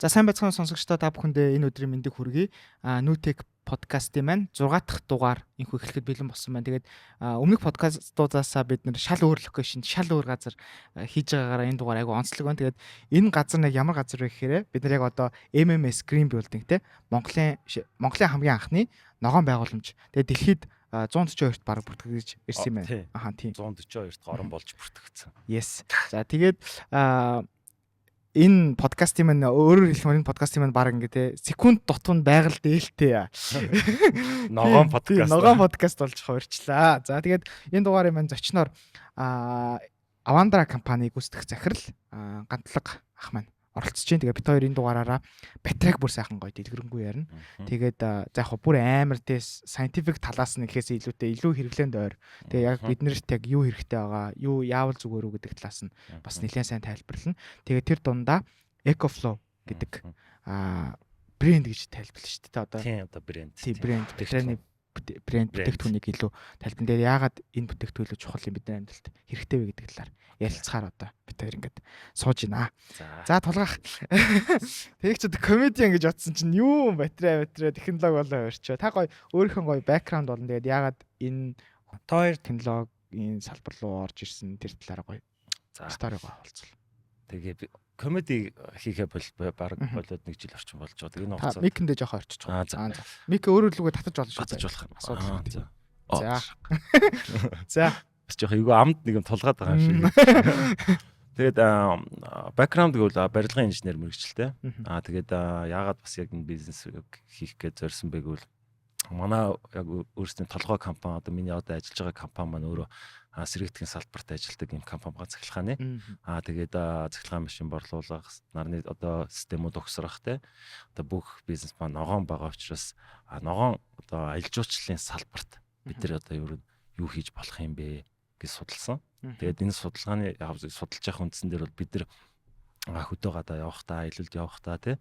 За сайн байцгаана сонсогчдоо та бүхэндээ энэ өдрийн мэндийг хүргэе. Newtek подкастын маань 6 дахь дугаар инхүү эхлэхэд бэлэн болсон байна. Тэгээд өмнөх подкастуудаас бид нэр шал өөр локейшн, шал өөр газар хийж байгаагаараа энэ дугаар айгу онцлог байна. Тэгээд энэ газар нэг ямар газар вэ гэхээр бид нар яг одоо MMS Green Building те Монголын хамгийн анхны ногоон байгууламж. Тэгээд дэлхийд 142-т бараг бүртгэж ирсэн юм байна. Аха тийм. 142-т орон болж бүртгэгдсэн. Yes. За тэгээд энэ подкастын маань өөрөөр хэлбэл энэ подкастын маань баг ингээ те секунд дутуу байгаль дээлтэй. Ногоон подкаст. Ногоон подкаст болж хуурчлаа. За тэгээд энэ дугаарыг маань зочноор Avandra компани гүйцэтгэх захирал Гантлаг ах маань оролцож байна. Тэгээд бид хоёр энэ дугаараараа батарейг бүр сайхан гоё дэлгэрэнгүй ярина. Тэгээд за яг бүр амар те scientific талаас нь гэхээс илүү хэрэглээнд ойр. Тэгээд яг биднэрт яг юу хэрэгтэй байгаа, юу яавал зүгээр үү гэдэг талаас нь бас нэлээд сайн тайлбарлана. Тэгээд тэр дундаа EcoFlow гэдэг брэнд гэж тайлбарлана шүү дээ. Одоо тийм одоо брэнд. Тийм брэнд. Батарейны брэнд бүтээгдэхүүнийг илүү тайлбарна. Тэгээд яагаад энэ бүтээгдэхүүн чухал юм бидний амьдралд хэрэгтэй вэ гэдэг талаар ярилцахаар одоо бид хоёр ингээд сууж байна. За тулгаах. Тэг ч одоо комедиан гэж бодсон чинь юу батарей технологи болоо өрчөө. Та гоё өөрийнхөө гоё бэкграунд болно. Тэгээд яагаад энэ хоёр технологийн салбар руу орж ирсэн тэр талаараа гоё стори гоё болцол. Тэгээ комеди хийхэ баг болоод 1 жил орчим болж байгаа. Тэгээ энэ хугацаанд микэндээ жоохон орчиж байгаа. За. Мик өөрөө лүгээ татаж болно шүү. Татаж болох юм. Асуудал. За. За. Бас жоохон эйгөө амд нэг юм тулгаад байгаа юм шиг. Тэгээд бэкграунд гэвэл барилгын инженер мэргэжилтэй. Тэгээд яагаад бас яг энэ бизнес хийх гэж зорьсон бэ гэвэл манай яг өөрсдийн толгой компани одоо миний одоо ажиллаж байгаа компани маань өөрөө сэргийтгэн салбарт ажилладаг юм компани байгаа цахилгааны. Тэгээд цахилгаан машин борлуулах, нарны одоо системүүд өгсрөх те. Одоо бүх бизнес маань ногоон байгаа учраас ногоон одоо аялал жуулчлалын салбарт бид нар одоо юу хийж болох юм бэ гэж судалсан. Тэгээд энэ судалгааны судалж явах үндсэн дээр бол бид нар хөдөө гадаа явахдаа, аялалд явахдаа те.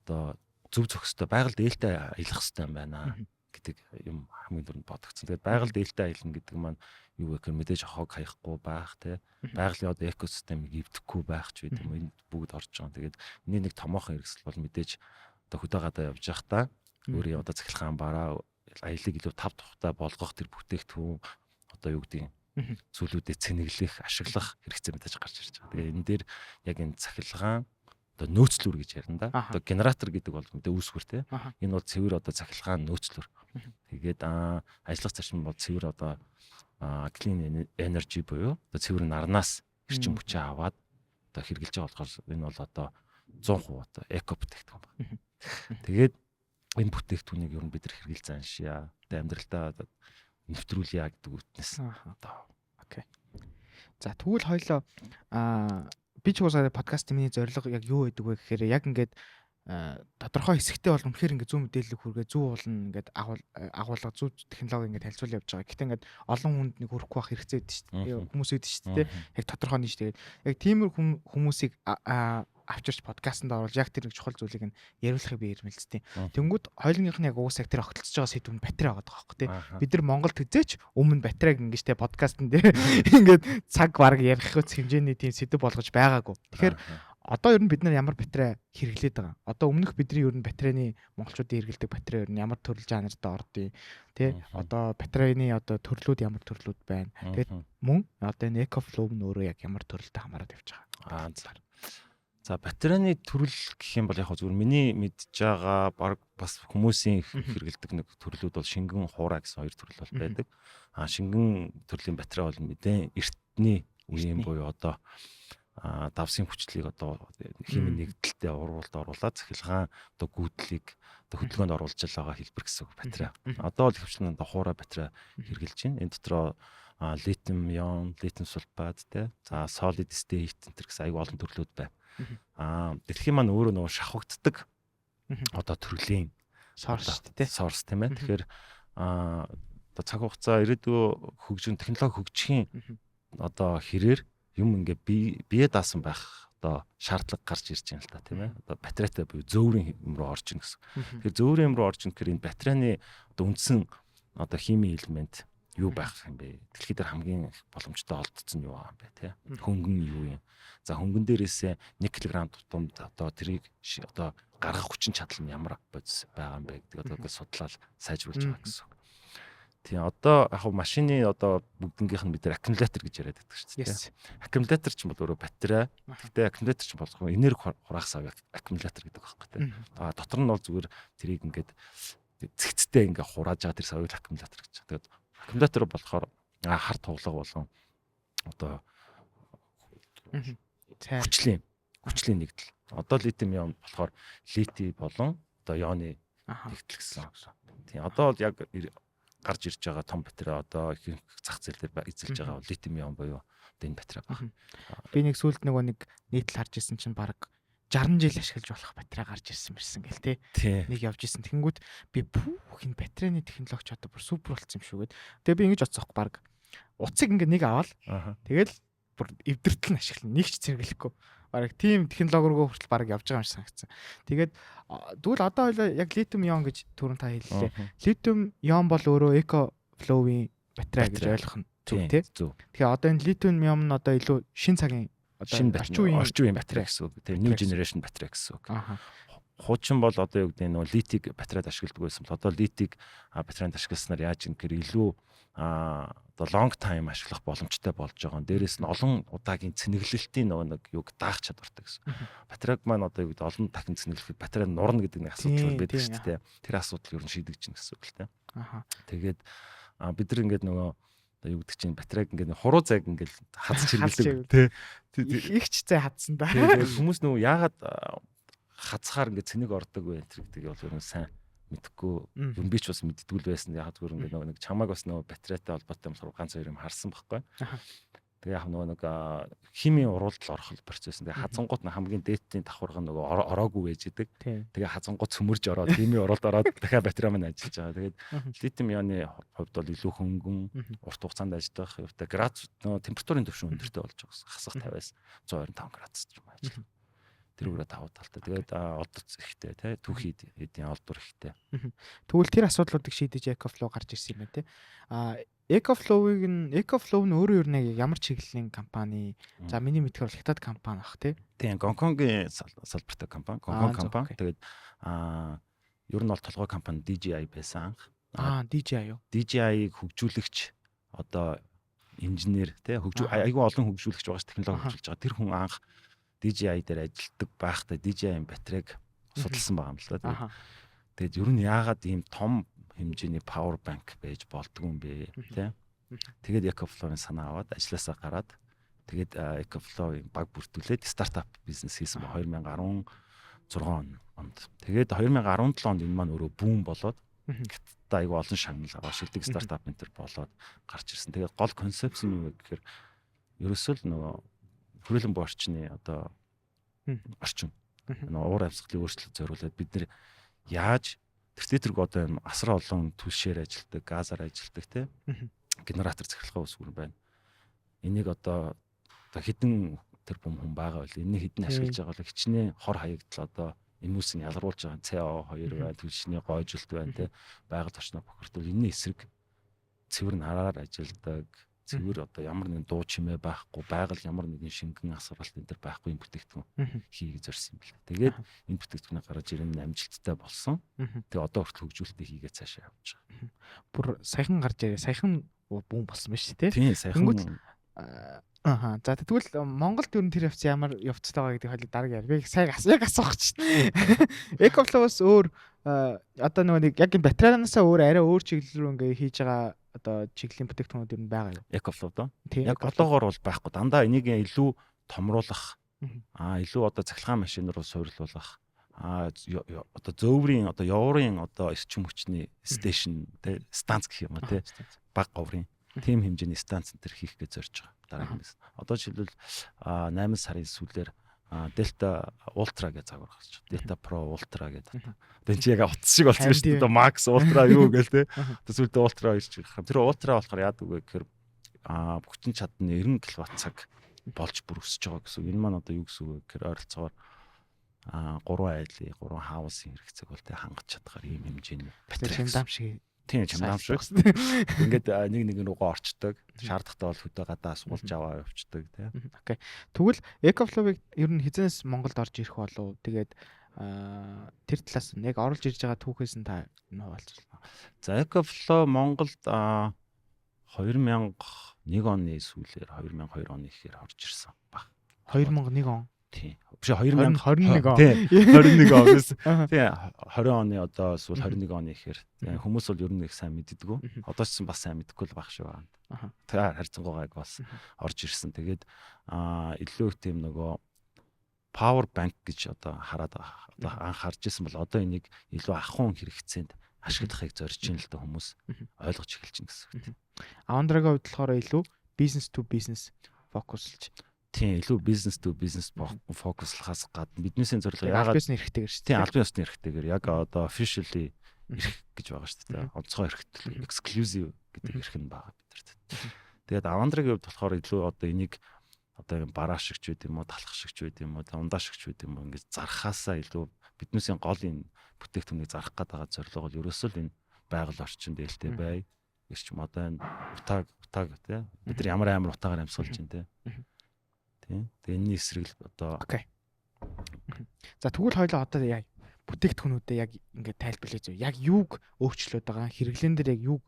Одоо зөв зөвхөстэй байгаль дээлтэй аялах хэрэгтэй юм байна гэдэг юм хамгийн түрүүнд бодогдсон. Тэгээд байгаль дээлтэй аялна гэдэг маань юу вэ гэхээр мэдээж хог хаяхгүй байх те. Байгалийн одоо экосистемийг эвдэхгүй байх ч гэдэг юм. Энд бүгд орж байгаа. Тэгээд энэ нэг томоохон хэрэгсэл бол мэдээж одоо хөдөө гадаа явж байхдаа өөрийн одоо цахилгаан бараа аялыг илүү тав тухтай болгох тэр бүтээгдэхүүн одоо юу гэдэг зүйлүүдэд цэнэглэх, ашиглах хэрэгцээ мэдээж гарч ирж байгаа. Тэгээд энэ дээр яг энэ цахилгаан одоо нөөцлүр гэж ярина да. Одоо генератор гэдэг бол мэдээ үүсвэр те. Энэ бол цэвэр одоо цахилгаан нөөцлүр. Тэгээд ажиллах зарчим бол цэвэр одоо clean energy буюу одоо цэвэр нарнаас эрчим хүчээ аваад одоо хэрэгжилж байгаа болохоор энэ бол одоо 100% одоо эко бүтээгдэхүүн байна. Тэгээд энэ бүтээгдэхүүнийг ер нь бид нар хэрэгжилж заншия. Одоо амьдралдаа нэвтрүүлье гэдэг үтнэс. Одоо окей. За тэгвэл хоёлоо би ч уусаа подкастын миний зорилго яг юу байдаг вэ гэхээр яг ингээд тодорхой хэсэгтээ бол үнэхээр ингээд зөв мэдээлэл хүргээ зөв уулна ингээд агуулга зөв технологи ингээд танилцуул явж байгаа. Гэхдээ ингээд олон хүнд нэг хүрэхгүй байх хэрэгцээ байдаг шүү дээ. Хүмүүс байдаг шүү дээ. Яг тодорхой нийш тэгээд яг тиймэр хүмүүсийг авчирч подкастт оруулж яг тэр нэг чухал зүйлийг нь яриулахыг би ирмэлцтэй. Тэнгүүд хоёулынх нь яг уусаа тэр огтлцож байгаа сэдв нь батарей байгаа байхгүй тий. Бид нар Монголд үзээч өмнө батарейг ингэж тий подкастн дээр ингээд цаг бараг ярих хэмжээний тийм сэдв болгож байгаагүй. Тэгэхээр одоо ер нь бид нар ямар батарей хэрэглээд байгаа. Одоо өмнөх бидний ер нь батарейны монголчуудын хэрэглэдэг батарей ер нь ямар төрөл жанртай ордыг тий. Одоо батарейны одоо төрлүүд ямар төрлүүд байна. Тэгээд мөн одоо энэ EcoFlow нь өөрөө яг ямар төрөлтэй хамаарат явж байгаа. За батарейны төрөл гэх юм бол яг зүгээр миний мэдж байгаа баг бас хүмүүсийн хэрэгэлдэг нэг төрлүүд бол шингэн хуурай гэсэн хоёр төрөл бол байдаг. Шингэн төрлийн батарей бол мэдээ эртний үеийн буюу одоо давсын хүчлийг одоо химийн нэгдэлтэд оруулаад цахилгаан одоо гүйдлийг одоо хөдөлгөөнд оруулж байгаа хэлбэр гэсэн батарей. Одоо л хөвчлэн одоо хуурай батарей хэрэгжилж байна. Энэ дотроо литиум ион, литиум сульфат те. За solid state энэ гэсэн аюул олон төрлүүд байна. Дэлхийн маань өөрөө нөгөө шахагддаг одоо төрлийн source тийм ээ. Тэгэхээр одоо цаг хугацаа ирээдүйн хөгжин технологи хөгжихийн одоо хэрээр юм ингээ бие даасан байх одоо шаардлага гарч ирж байна л та тийм ээ. Одоо батарейтай буюу зөөврийн юм руу орж ийн гэсэн. Тэгэхээр зөөврийн юм руу орж ийн гэхээр энэ батарейны одоо үндсэн одоо химийн элемент юу байх юм бэ? Дэлхийд дээр хамгийн боломжтой олдсон юу байгаа юм бэ, те? Хөнгөн юу юм? За хөнгөн дээрээсээ 1 кг тутамд одоо тэрийг одоо гаргах хүчин чадал нь ямар бодис байгаа юм бэ гэдэг одоо судлаад сайжруулж байгаа гэсэн. Тийм одоо яг машины одоо бүгднгийнх нь бид нар аккумулятор гэж яриад байдаг шүү дээ. Аккумулятор ч бол өөрөө батарей. Гэхдээ аккумулятор ч болох энерги хураахсаа аккумулятор гэдэг байхгүй тийм. Дотор нь бол зүгээр тэрийг ингээд зэгцтэй ингээ хурааж байгаа тэр соёл аккумулятор гэж. Тэгээд аккумулятор болохоор хар тоглого болон одоо хүчлийн нэгдэл. Одоо литиум ион болохоор лити болон одоо ионы нэгдэл гэсэн. Тийм одоо бол яг гарч ирж байгаа том батарей одоо их зах зээл дээр эзэлж байгаа литиум ион буюу энэ батарей байна. Би нэг сүүлд нэг нийтлэл харж ирсэн чинь баг 60 жил ашиглаж болох батарей гарч ирсэн мэрсэн гэл те. Нэг явж исэн. Тэгэнгүүт би бүх энэ батарейны технологич одоо бүр супер болсон юм шүү гэд. Тэгээ би ингэж бодсоох баг. Утсыг ингээ нэг аваад тэгэл бүр эвдэртэл нь ашиглана. Нэг ч зэрэглэхгүй. Бараг тийм технологи руу хүртэл бараг явж байгаа юм шиг санагдсан. Тэгээд тэгвэл одоо хоёлаа яг литиум ион гэж түрүүн та хэллээ. Литиум ион бол өөрөө эко флоуийн батарей гэж ойлгох нь зөв тий. Тэгэхээр одоо энэ литиум ион нь одоо илүү шин цагийн орчин үеийн батарей гэсэн үг. Тэгээ new generation батарей гэсэн үг. Хуучин бол одоо юу гэдэг нь литиг батарейд ашигладаг байсан бол одоо литиг батарейд ашигласнаар яаж юм гэхээр илүү одоо long time ашиглах боломжтой болж байгаа. Дээрээс нь олон удаагийн цэнэглэлтийн нэг юг даах чадвартай гэсэн. Батарейг маань одоо юу гэдэг олон дахин цэнэглэхэд батарей нурна гэдэг нэг асуудал байдаг шүү дээ. Тэр асуудал ер нь шийдэгдэж гэнэ гэсэн үг л дээ. Тэгээд бид нар ингээд нөгөө юу гэдэг чинь батарейг ингээд хуруу зайг ингээд хадс чиргэлдэг тий. Ихч зай хадсан да. Хүмүүс нөгөө яагаад хацхаар ингээд цэнийг ордог вэ гэдэг бол ер нь сайн мэдхгүй. Юм би ч бас мэддэггүй л байсан. Яг зүгээр ингээд нэг чамааг бас нөгөө батарейтай холбоотой юм ганц хоёр юм харсан байхгүй. Тэгээ яг нэг химийн уруулдал орох процесс. Тэгээ хазангууд хамгийн дээдлийн давхарга нөгөө ороогүй байж идэг. Тэгээ хазангууд цөмөрж ороод химийн уруулд ороод дахиад батарей маань ажиллаж байгаа. Тэгээд литиум ионы хувьд бол илүү хөнгөн урт хугацаанд ажиллах юутай градус температурын түвшин өндөртэй болж байгаа. Хасах 50-аас 125 градус ч юм ажиллах. Тэр үрээ давуу талтай. Тэгээд олдоц ихтэй тий түүхий эдийн олдвор ихтэй. Тэгвэл тэр асуудлуудыг шийдэж EcoFlow гарч ирсэн юм байна тий. EcoFlow нь өөрөө юу нэг ямар чиглэлийн компани? За миний мэдхээр бол хятад компани ах тий. Тийм Гонконгийн салбартай компани. Гонконг компани. Тэгээд ер нь бол толгой компани DJI байсан анх. DJI юу? DJI-г хөгжүүлэгч одоо инженер тий айгүй олон хөгжүүлэгч байгаа ш технологи хөгжүүлж байгаа. Тэр хүн анх DJI дээр ажилладаг байхдаа DJI-ийн батарейг судалсан байгаа юм л да. Тэгээд ер нь яагаад ийм том хэмжээний power bank байж болдгоо юм бэ тий. Тэгээд EcoFlow-ын санаа аваад ажилласаа гараад тэгээд EcoFlow-ийн баг бүртгүүлээд стартап бизнес хийсэн 2016 онд. Тэгээд 2017 онд энэ маань өөрөө бүүм болоод та айгүй олон шагнал аваа шилдэг стартап ментор болоод гарч ирсэн. Тэгээд гол концепц нь юу вэ гэхээр ерөөсөө л нөгөө хүрээлэн буй орчны одоо орчин уур амьсгалын өөрчлөлт зориулаад бид нэр яаж тэртэрг одоо энэ асар олон түлшээр ажилтдаг, газар ажилтдаг те генератор захирлахаа усгүр байна. Энийг одоо хідэн тэр хүн байгаа бол энийг хідэн ашиглаж байгаа бол хичнээн хор хаягдл одоо эмүүлсэн ялгаруулж байгаа CO2 байна, түлшний гойжилт байна те байгаль орчноо бохирдвол энэ эсрэг цэвэр нараар ажилдаг цэвэр одоо ямар нэгэн дуу чимээ байхгүй байгаль ямар нэгэн шингэн асаралт энэ төр байхгүй юм бүтээгдэхүүн хийх зорьсон юм байна. Тэгээд энэ бүтээгдэхүүнээ гаргаж ирэн амжилттай болсон. Тэгээд одоо хүртэл хөгжүүлэлтээ хийгээд цаашаа явж байгаа. Бүр саяхан гарч ирээ. Саяхан бүүн болсон байна шүү дээ. Тийм саяхан. За тэгвэл Монголд ер нь тэр явц ямар явцтай байгаа гэдэг хоёул дараагийн яар. Би яг асуух чинь. EcoFlow-с өөр одоо нэг яг энэ батарейнаасаа өөр арай өөр чиглэл рүү ингээ хийж байгаа одоо чиглэлийн бүтээгдэхүүнүүд ер нь байгаа юу? EcoFlow доо. Яг одоогоор бол байхгүй. Дандаа энийг илүү томруулах илүү одоо цахилгаан машин руу суйрлуулах одоо зөөврийн одоо явуурын одоо эрчим хүчний стейшн те станц гэх юм уу те баг говрын тийм хэмжээний станц энэ хийх гэж зорж байгаа. Дараагийн биз. Одоо жишээлбэл 8 сарын сүүлээр Delta Ultra гэж загвар гарч байна. Delta Pro Ultra гэдэг. Тэн чи яг утас шиг болсон шүү дээ. Max Ultra юу гээл те. Тэсвэлдээ Ultra ирж байгаа. Тэр Ultra болохоор яадаг вэ гэхээр бүхтэн чадны 90 кВт цаг болж бүр өсөж байгаа гэсэн. Энэ маань одоо юу гэсэн үг вэ гэхээр ойролцоогоор 3 айлын 3 хаус хэрэгцээг бол тэ хангаж чадхаар ийм хэмжээний батарей дам шиг Тийм чамдаам шиг. Ингээд нэг рүүгээ орчдөг. Шаардлагатай бол хөдөө гадаа суулж аваа явцдаг тий. Окей. Тэгвэл Ecoflow-ыг ер нь хизээс Монголд орж ирэх болов. Тэгээд тэр талаас нь яг оруулж ирж байгаа түүхээс нь та энэ хуваалцвал. За Ecoflow Монголд 2001 оны сүүлээр 2002 оны ихээр орж ирсэн баг. 2001 он. Тийм. Биш 2021 он. Тийм. 21 оноос. Тийм. 20 оны одоо эсвэл 21 оны ихээр хүмүүс бол ер нь их сайн мэддэггүй. Одоо ч бас сайн мэдэхгүй л баг шүү. Тэгээ харьцангуйгаа бас орж ирсэн. Тэгээд илүү их тийм нөгөө power bank гэж одоо хараад одоо анхаарч ирсэн бол одоо энийг илүү ахуйн хэрэгцээнд ашиглахыг зорж ийн л дээ хүмүүс ойлгож эхэлж байна гэсэн үг. Авандрагийн хувьд болохоор илүү business to business фокуслж. Тийм, илүү business to business фокуслахаас гадна биднээсээ зорилго яагаад аль биесний эрхтэйгээр шүү дээ. Тийм, аль биесний эрхтэйгээр яг одоо officially эрх гэж байгаа шүү дээ. Онцгой эрхтэй, exclusive гэдэг эрх нь байгаа бидэрт. Тэгээд авандрагийн хувьд болохоор илүү одоо энийг одоо бараа шигч байд юм уу, талах шигч байд юм уу, ундаа шигч байд юм уу ингэж зархаасаа илүү биднээсээ гол энэ бүтээгдэхүүнийг зарах гэдэг зорилго бол ерөөсөө л энэ байгаль орчинд ээлтэй бай. Ирч юм одоо энэ утааг тий. Бид нар ямар амар утаагаар амьсгалж байна тий. Тийм. Тэгээ энэний эсрэг л одоо окей. За тэгвэл хоёлоо одоо яг бүтээгдэхүүнүүдэд яг ингээд тайлбарлая зөв. Яг юуг өөрчлөөд байгаа, хэрэглэн дээр яг юуг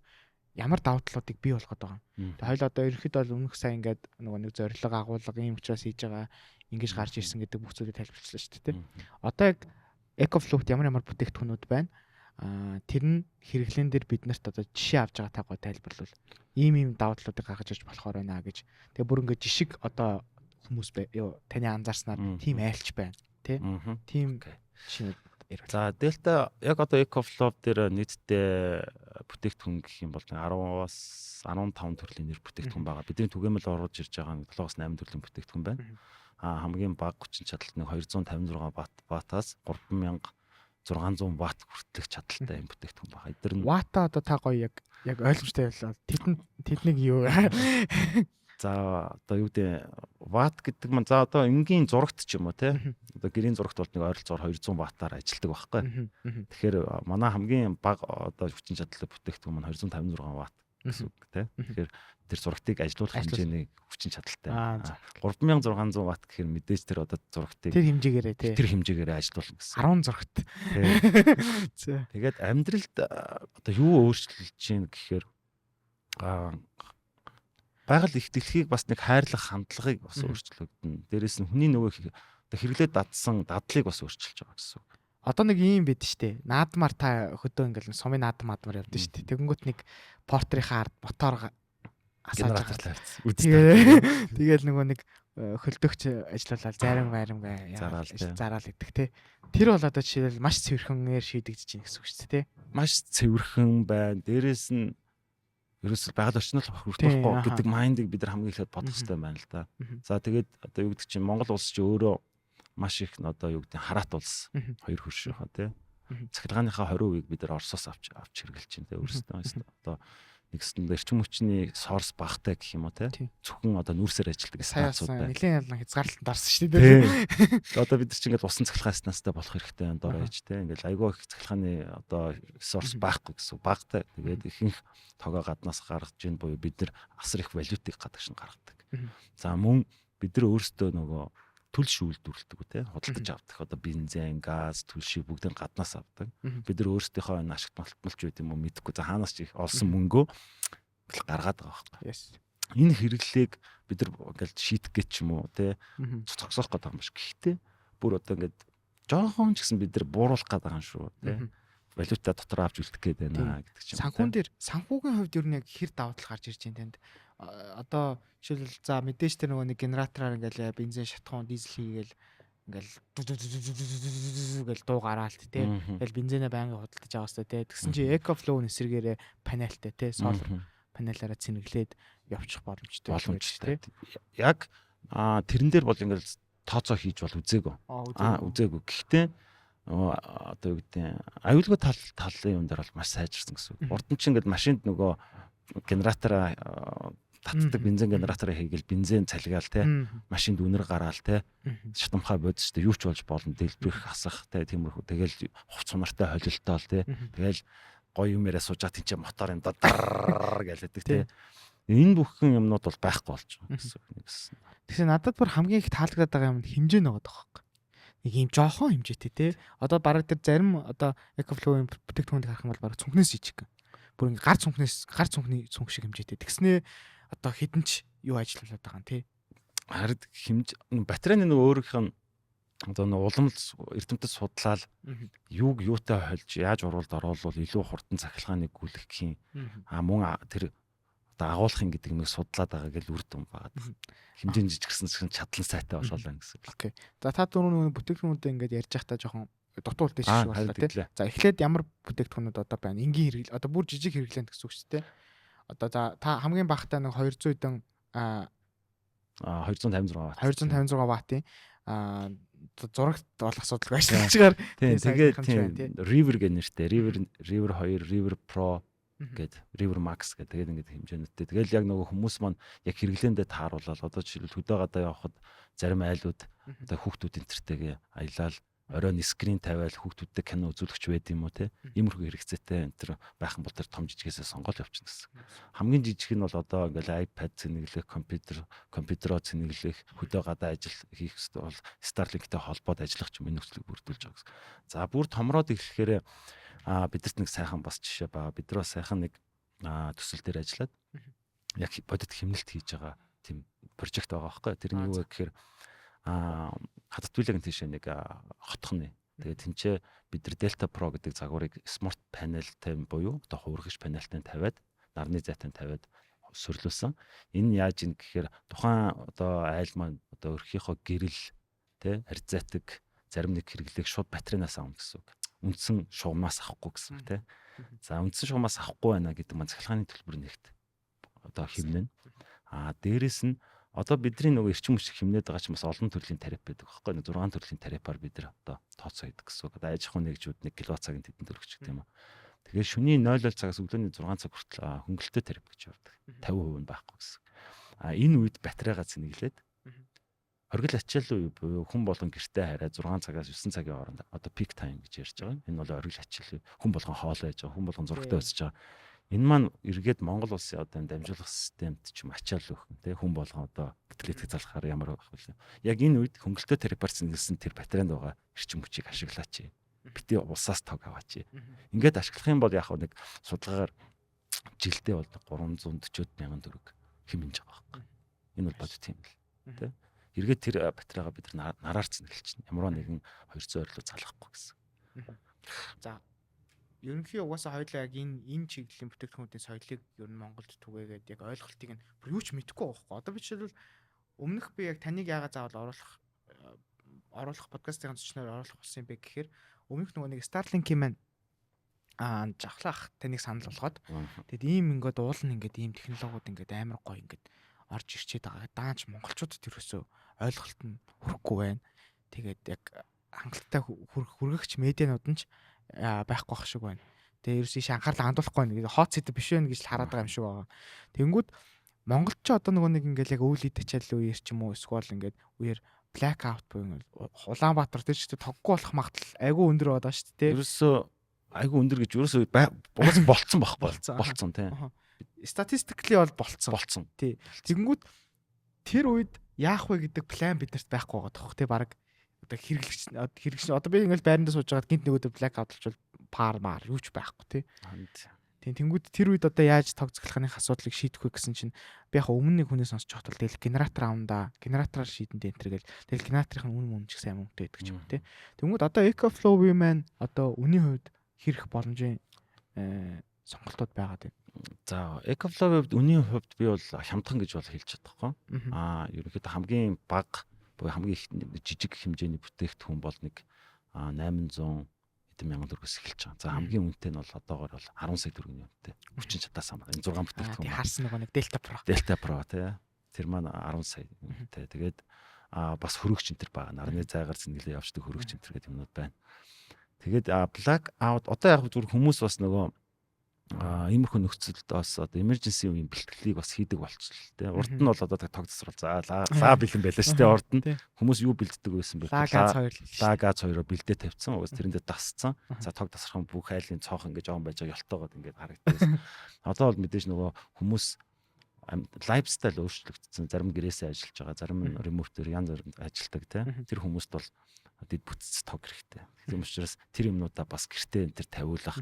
ямар давуу талуудыг бий болгоод байгаа. Тэгээ хоёлоо одоо ерөөхдөө бол өмнөх сая ингээд нэг зорилго агуулга ийм учраас хийж байгаа, ингэж гарч ирсэн гэдэг бүх зүйлийг тайлбарчлаа шүү дээ. Одоо яг Ecoflow-т ямар бүтээгдэхүүнүүд байна? Тэр нь хэрэглэн дээр биднэрт одоо жишээ авч байгаа таагаа тайлбарлавал ийм давуу талуудыг гаргаж ирж болохоор байна гэж. Тэгээ бүр ингээд жишг одоо хүмүүс таны анзаарснаар тийм айлч байна тий. Тийм жишээнүүд ярил. За Delta яг одоо Ecoflow дээр нийтдээ бүтээгдэхүүн гэх юм бол 10-аас 15 төрлийн нэр бүтээгдэхүүн байгаа. Бидний түгээмэл оруулж ирж байгаа 7-аас 8 төрлийн бүтээгдэхүүн байна. Хамгийн бага хүчин чадалт нь 256 ваттаас 3600 ватт хүртэлх чадалтай юм бүтээгдэхүүн байгаа. Эдгээр нь ватта одоо та гоё яг ойлгомжтой байлаа. Тэднийг юу за одоо юу гэдэг ватт гэдэг маань за одоо энгийн зурагт ч юм уу те одоо гэрийн зурагт бол нэг ойролцоогоор 200 ваттаар ажилладаг байхгүй. Тэгэхээр манай хамгийн бага одоо хүчин чадалтай бүтээгдэхүүн маань 256 ватт гэсэн үг те. Тэгэхээр тэр зурагтыг ажилуулах хэмжээний хүчин чадалтай. 3600 ватт гэхээр мэдээж тэр одоо зурагтыг тэр хэмжээгээрээ те тэр хэмжээгээрээ ажилуулна гэсэн. 10 зурагт. Тэгээд амьдралд одоо юу өөрчлөж чинь гэхээр байгаль их дэлхийг бас нэг хайрлах хандлагыг бас өөрчлөгдөн. Дээрээс нь хүний нөгөө хэрэглээд дадсан дадлыг бас өөрчилж байгаа гэсэн үг. Одоо нэг юм байд штэ. Наадмаар та хөдөө ингээл сумын наадмаар явдсан штэ. Тэгэнгүүт нэг портрийнхаа ард мотор асааж тавьчихсан. Тэгэл нөгөө нэг хөлдөгч ажиллуулаад заримгаа зараал идэх те. Тэр бол одоо жишээлбэл маш цэвэрхэнээр шийдэгдэж байна гэсэн үг шүү дээ те. Маш цэвэрхэн байна. Дээрээс нь ерөөсөө байгаль орчнол хүртэхгүй гэдэг майндыг бид нар хамгийн ихэд бодох хэрэгтэй байна л да. За тэгээд одоо юу гэдэг чинь Монгол улс чи өөрөө маш их одоо юу гэдэг хараат улс. Хоёр хөршөө хаа тий. Цахилгааныхаа 20% бид нар Оросоос авч хэрэглэж байна тий. Өөрөөсөө одоо нэгсэн эрчим хүчний сорс багтай гэх юм уу тий. Зөвхөн одоо нүүрсээр ажилладаг станцууд байна. Нэлээд ялан хязгаарлалт дарсан шүү дээ. Одоо бид нар чи ингээд усан цахилгаан станцтай болох хэрэгтэй байна дорой ч тий. Ингээд айгүй их цахилгааны одоо сорс байхгүй гэсэн багтай. Тэгээд ихэнх тогоо гаднаас гаргаж ийн буюу бид нар асар их валютыг гадагш нь гаргадаг. За мөн бид нар өөрсдөө нөгөө түлш үйлдвэрлэдэг үү те худалдаж авдаг одоо бензин, газ, түлшийг бүгдийг гаднаас авдаг. Бид нар өөрсдийнхөө энэ ашигт малтмалч байт юм уу мэдэхгүй. За хаанаас ч их олсон мөнгөө гаргаад байгаа байхгүй. Энэ хэрэглээг бид нар ингээл шийдэх гэж юм уу те цогцолох гэдэг юм биш. Гэхдээ бүр одоо ингээд жоохон ч гэсэн бид нар бууруулах гэдэг юм шүү те. Валюта дотор авч үлдэх гээд байна гэдэг чинь. Санхүүн дээр санхүүгийн хувьд юу нэг хэр давуу тал гарч ирж байна танд. Одоо жишээлбэл за мэдээж тэр нөгөө нэг генератораар ингээл бензин шатхуун дизель хийгээл ингээл гэл дуу гараалт те. Тэгэл бензинээ байнга худалдаж байгаа хэвээр те. Тэгсэн чи Ecoflow эсрэгээрээ панелтай те солар панелаараа цэнэглээд явчих боломжтой. Яг тэрэн дээр бол ингээл тооцоо хийж бол үзээгүй. Үзээгүй. Гэхдээ одоо юу гэдэг аюулгүй талын юм дээр бол маш сайжирсан гэсэн үг. Урд нь ч ингээд машинд нөгөө генератораа татдаг бензин генератороо хийгээл бензин цалгаал те машинд үнэр гараал те шатамхай бодож те юу ч болж болно дэлбэрэх хасах те тиймэрхүү тэгэл хувц сунартай холилтоол те тэгэл гоё юмэрээ суужаад тийч мотор юм дадар гэлээдэг те. Энэ бүхэн юмнууд бол байхгүй болж байгаа гэсэн үг нэгсэн. Тэгэхээр надад бүр хамгийн их таалагдаад байгаа юм хэмжээ нэг байгаа байхгүй. Нэг юм жоохон хэмжээтэй те. Одоо бараг тэр зарим одоо EcoFlow-ийн бүтээгдэхүүнийг харах юм бол бараг цүнхнээс ичиг. Бүр ингээ гар цүнхний цүнх шиг хэмжээтэй. Тэгснээ одоо хідэн ч юу ажиллуулад байгаа юм те. Харин батарейны нэг өөрийнх нь одоо нэг улам эрдэмтэд судлаад юуг юутай холж яаж уралд оруулвал илүү хурдан цахилгааныг гүйлгэх юм. Мөн тэр одоо агуулгын гэдэг нэг судлаад байгаа гэж үр дүн байгаа. Хэмжээ жижигсэн чинь чадлан сайтай болоолаа гэсэн. Окей. За та түрүүн бүтээгдэхүүнүүдээ ингээд ярьж байхдаа жоохон дутуу үлдээш шиг боллоо тий. За эхлээд ямар бүтээгдэхүүнүүд одоо байна? Энгийн хэрэглээ одоо бүр жижиг хэрэглэн гэсэн үг шүү дээ. Одоо за та хамгийн багтаа нэг 200 хэдэн 256 ваттын зурагт бол асуудалгүй ажиллаж байгаа. Тэгээд River гэх нэртэй River 2, River Pro гээд River Max гэдэг ингээд хэмжээнүүдтэй. Тэгэл яг нөгөө хүмүүс маань яг хэрэглээндээ тааруулаад одоо жишээлбэл хөдөө гадаа явхад зарим айлууд одоо хүүхдүүд энтертэйгээ аялал оройн скрин тавиал хүүхдүүдтэй кино үзүүлэгч байд юм уу те. Иймэрхүү хэрэгцээтэй энтер байх юм бол тэр том жижигээс сонгол явчихна гэсэн. Хамгийн жижиг нь бол одоо ингээл iPad цэнэглэх, компьютероо цэнэглэх, хөдөө гадаа ажил хийх хэвээр бол Starlink-тэй холбоод ажиллах юм энэ нөхцөлийг бүрдүүлж байгаа гэсэн. За бүр томроод ирэхээр бидэрт нэг сайхан бас жишээ байгаа. Бид нар сайхан нэг төсөл дээр ажиллаад яг бодит хэмнэлт хийж байгаа тийм прожект байгаа байхгүй. Тэр нь юу вэ гэхээр хатад билегийн тийшээ нэг хотхны. Тэгээд тэнцээ бид нар Delta Pro гэдэг загварыг смарт панелтай буюу одоо хуургаш панелтай тавиад нарны зайтай тавиад сөрлүүлсэн. Энэ яаж ийн гэхээр тухайн одоо айл маань одоо өрхийнхөө гэрэл тэ харьцаатаг зарим нэг хэрэглээг шууд батарейнаас авах гэсэн үг. Үндсэн шугамаас авахгүй гэсэн үг тэ. За үндсэн шугамаас авахгүй байна гэдэг маань цахилгааны төлбөр нэгт одоо хэмнэн. Дээрэс нь одоо бидний нөгөө эрчим хүчийг хэмнээд байгаа ч бас олон төрлийн тариф байдаг байхгүй. 6 төрлийн тарифаар бид нар одоо тооцоо хийдэг гэсэн үг. Одоо аж ахуйн нэгжүүд 1 кВц-ийн тэдэнд өргөж гэдэг юм аа. Тэгэхээр шөнийн 0 цагаас өглөөний 6 цаг хүртэл хөнгөлөлтөй тариф гэж явдаг. 50% нь байхгүй гэсэн. Энэ үед батарейгаа цэнэглээд оргил ачаалал үе буюу хүн болгон гэртээ хараад 6 цагаас 9 цагийн хооронд одоо peak time гэж ярьж байгаа. Энэ бол оргил ачаалал хүн болгон хоолоо яаж байгаа, хүн болгон зургтай өсөж байгаа. Энэ маань эргээд Монгол улсын одоо дамжуулах системд ч юм ачаалал өгөх тий хүн болгон одоо гитгэлэтг залхахаар ямар байх вэ? Яг энэ үед хөнгөлөлтөй тарифаар цэнгэлсэн тэр батарейнд байгаа эрчим хүчийг ашиглаач. Бити улсаас тог аваач. Ингээд ашиглах юм бол яг нэг судалгаагаар жилдээ бол 340 мянган төгрөг хэмнэж байгаа байхгүй. Энэ бол бодит юм л тий. Эргээд тэр батарейгаа бид нараар цэнгэлж чинь ямар нэгэн 200 орилоо залгахгүй гэсэн. За ерөнхий угаасаа хоёулаа яг энэ чиглэлийн бүтээгдэхүүнүүдийн соёлыг ер нь Монголд түгээгээд яг ойлголтыг нь бүр юу ч мэдэхгүй байгаа хөөе. Одоо би жишээлбэл өмнөх би яг таныг яагаад заавал оруулах подкастын зочноор оруулах болсон юм бэ гэхээр өмнөх нөгөө нэг Starlink-ийн маань жавхлах таныг санал болгоод тэгэд ийм ингээд уулна ингээд ийм технологиуд ингээд амар гоё ингээд орж ирчээд байгаа. Даанч монголчуудад ерөөсөө ойлголт нь хүрэхгүй байна. Тэгээд яг хангалттай хүргэгч медианууд нь ч байхгүй ах шиг байна. Тэгээ ерөөс ийш анхаарлаа хандуулахгүй байна. Хот сэдв биш байна гэж л хараад байгаа юм шиг байгаа. Тэнгүүд Монголч одоо нөгөө нэг ингээд яг үйл идэвхтэй үеэр ч юм уу эсвэл ингээд үеэр blackout буюу Улаанбаатар тэр чигт тоггүй болох магадлал айгүй өндөр байгаа шүү дээ. Ерөөсөө айгүй өндөр гэж ерөөсөө угаас болцсон байхгүй болцсон тий. Statistically бол болцсон. Тий. Тэгэнгүүт тэр үед яах вэ гэдэг план биднэрт байхгүй байгаа тохх тий баг одоо хэрэглэгч одоо би ингээл байрандаа сууж байгаад гинт нөгөөдөө blackout болчихвол пар юу ч байхгүй тий. Тийм тэнгууд тэр үед одоо яаж тог цэглэхний асуудлыг шийдэх вэ гэсэн чинь би яг өмнө нэг хүнээс сонсч хатвал тэгэл генератор аавна генератораар шийдэнтэй энэ төр гэл тэгэл генераторын үн ч сайн мөнгөтэй байдаг ч юм тий. Тэнгууд одоо EcoFlow маань одоо үнийн хувьд хэрэг боломжийн сонголтууд байгаад байна. За EcoFlow үнийн хувьд би бол хямдхан гэж бол хэлж чадахгүй. Ерөнхийдөө хамгийн бага буюу хамгийн жижиг хэмжээний бүтээгдэхүүн бол нэг 800 мянган төгрөгөөс эхэлж байгаа. За хамгийн үнэтэй нь бол одоогоор бол 10 сая төгрөгийн үнэтэй. Хүчин чадлаас хамааран 6 бүтээгдэхүүн. Тий харсан нөгөө нэг Delta Pro тий. Тэр маань 10 сая үнэтэй. Тэгээд бас хөрөгч энэ төр байгаа. Нарны зайгаар цэнгэлээ явждаг хөрөгч энэ төр гэдэг юмнууд байна. Тэгээд Blackout одоо яг зүгээр хүмүүс бас нөгөө иймэрхүү нөхцөлд бас одоо emergency үеийн бэлтгэлийг бас хийдэг болчихлоо те. Урд нь бол одоо тог тасрал за бэлэн байлаа шүү дээ урд нь. Хүмүүс юу бэлддэг байсан бэ? Лагаз 2-оо бэлдээ тавьсан. Уус тэрэндээ дасцсан. За тог тасрах бүх айлын цоох ингэж жоон байж байгаа ёлтоогоод ингэж харагдсан. Одоо бол мэдээж нөгөө хүмүүс лайфстайл өөрчлөгдсөн. Зарим гэрээсээ ажиллаж байгаа, зарим нь ремотээр янз бүрийн ажилладаг те. Тэр хүмүүст бол дэд бүтц тог хэрэгтэй. Тийм учраас тэр юмнуудаа бас гэртээ энэ төр тавиулах,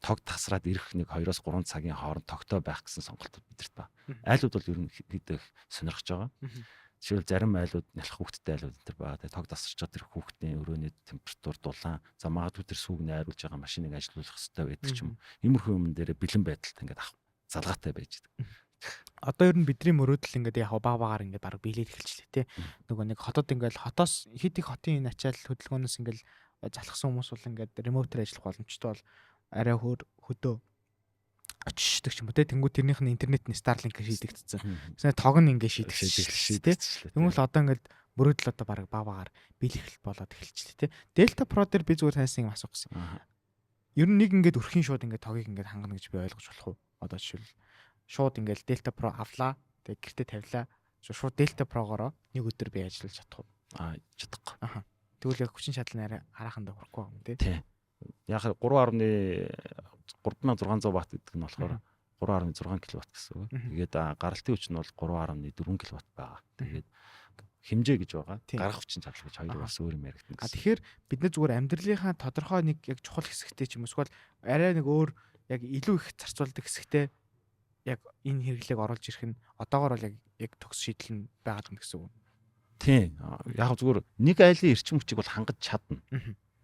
тог тасраад ирэх 1-2-3 цагийн хооронд тогтоо байх гэсэн сонголтууд бидэрт ба. Айлууд бол ер нь хэд их сонирхож байгаа. Жишээл зарим айлууд нялх хүүхдтэй айлууд энэ төр байгаа. Тэгээ тог тасарч байгаа тэр хүүхдийн өрөөний температур дулаан, за магадгүй тэр сүүг найруулж байгаа машиныг ажилуулах хэрэгтэй байдаг ч юм уу. Иймэрхүү юм дээр бэлэн байдалтай ингээд залгаатай байж байгаа. Одоо ер нь бидний мөрөөдөл ингээд яг баг ингээд баг биелээд эхэлчихлээ тий. Нөгөө нэг хотод ингээд хотоос хэд их хотын ачаал хөдөлгөөнөөс ингээд залхсан хүмүүс бол ингээд ремотер ажиллах боломжтой бол арай хөдөө очиждаг ч юм уу тий. Тэнгүү тэрнийх нь интернет нь Starlink шийдэгдсэн. Тэснэ тог нь ингээд шийдэгдчихлээ тий. Тэгмэл одоо ингээд мөрөөдөл одоо баг багаар биелэх болоод эхэлчихлээ тий. Delta Pro дээр би зүгээр таньсан юм асуух гэсэн. Ер нь нэг ингээд өрхийн шууд ингээд тогийг ингээд хангана гэж би ойлгож болох уу? Одоо жишээл шууд ингээд Delta Pro авлаа. Тэгээ гэртээ тавилаа. Шууд Delta Pro-гоороо нэг өдөр би ажиллаж чадах уу? Чадахгүй. Тэгвэл яг хүчин чадал нь арай харахандаа хүрэхгүй юм тий. Яг 3600 ватт гэдэг нь болохоор 3.6 кВт гэсэн үг. Тэгээд гаралтын хүч нь бол 3.4 кВт байгаа. Тэгээд хэмжээ гэж байгаа. Гарах хүчин чадал гэж хоёр бас өөр юм яригдана гэсэн. Тэгэхээр бид нэ зүгээр амьдралынхаа тодорхой нэг яг чухал хэсэгтэй ч юм уу эсвэл арай нэг өөр яг илүү их зарцуулдаг хэсэгтэй яг энэ хэрэглээг оруулж ирэх нь одоогоор бол яг төгс шийдэл нь байгаад байна гэсэн үг. Тийм. Яг зүгээр нэг айлын эрчим хүчийг бол хангаж чадна.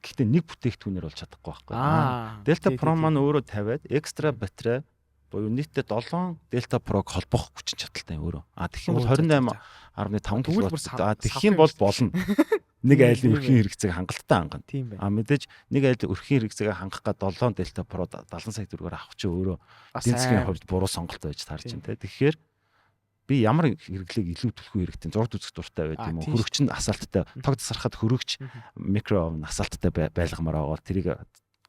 Гэхдээ нэг бүтээгдэхүүнээр бол чадахгүй байхгүй. Delta Pro маань өөрөө тавиад экстра батарей буюу нийтдээ 7 Delta Pro-г холбох хүчин чадалтай өөрөө. Тэгэх юм бол 28.5 кВт. Тэгэх юм бол болно. Нэг айлын өрхийн хэрэгцээг хангалттай хангана. Мэдээж нэг айлын өрхийн хэрэгцээг хангах га 7 Delta Pro 70 сая төгрөгөөр авах чинь өөрөө эдийн засгийн хувьд буруу сонголт байж таарч байна те. Тэгэхээр би ямар хэрэглээг илүү төлөхөө хэрэгтэй зурд үзэх дуртай байд юм уу? Хөрөгч нь асаалттай, тог тасархад хөрөгч микро асаалттай байлгамаар байгаа. Тэрийг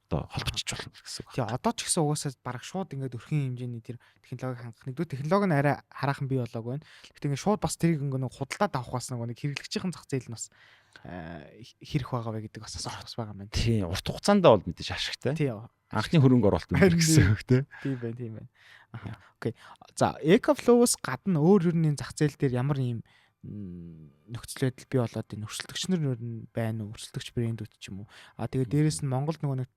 одоо холбочих болно гэсэн үг. Тэгээ одоо ч гэсэн угаасаа бараг шууд ингээд өрхийн хэмжээний тэр технологиг хангах нэгдүгээр технологи нь арай хараахан бий болоог байна. Гэхдээ ингээд шууд бас тэрийг ингээд худалдаад авах бас нэг хэрэглэгчийн зах зээл нь бас хэрэг байгаа вэ гэдэг бас асуулт байгаа юм байна. Тийм, урт хугацаанд бол мэдээж ашигтай. Анхны хөрөнгө оруулалт юм гэсэн үг тийм байна. Окей. За, EcoFlow-оос гадна өөр ерний зах зээл дээр ямар юм нөхцөл байдал бий болоод энэ өрсөлдөгч нар байна уу? Өрсөлдөгч брэндүүд ч юм уу. Тэгээд дээрэс нь Монголд нөгөө нэг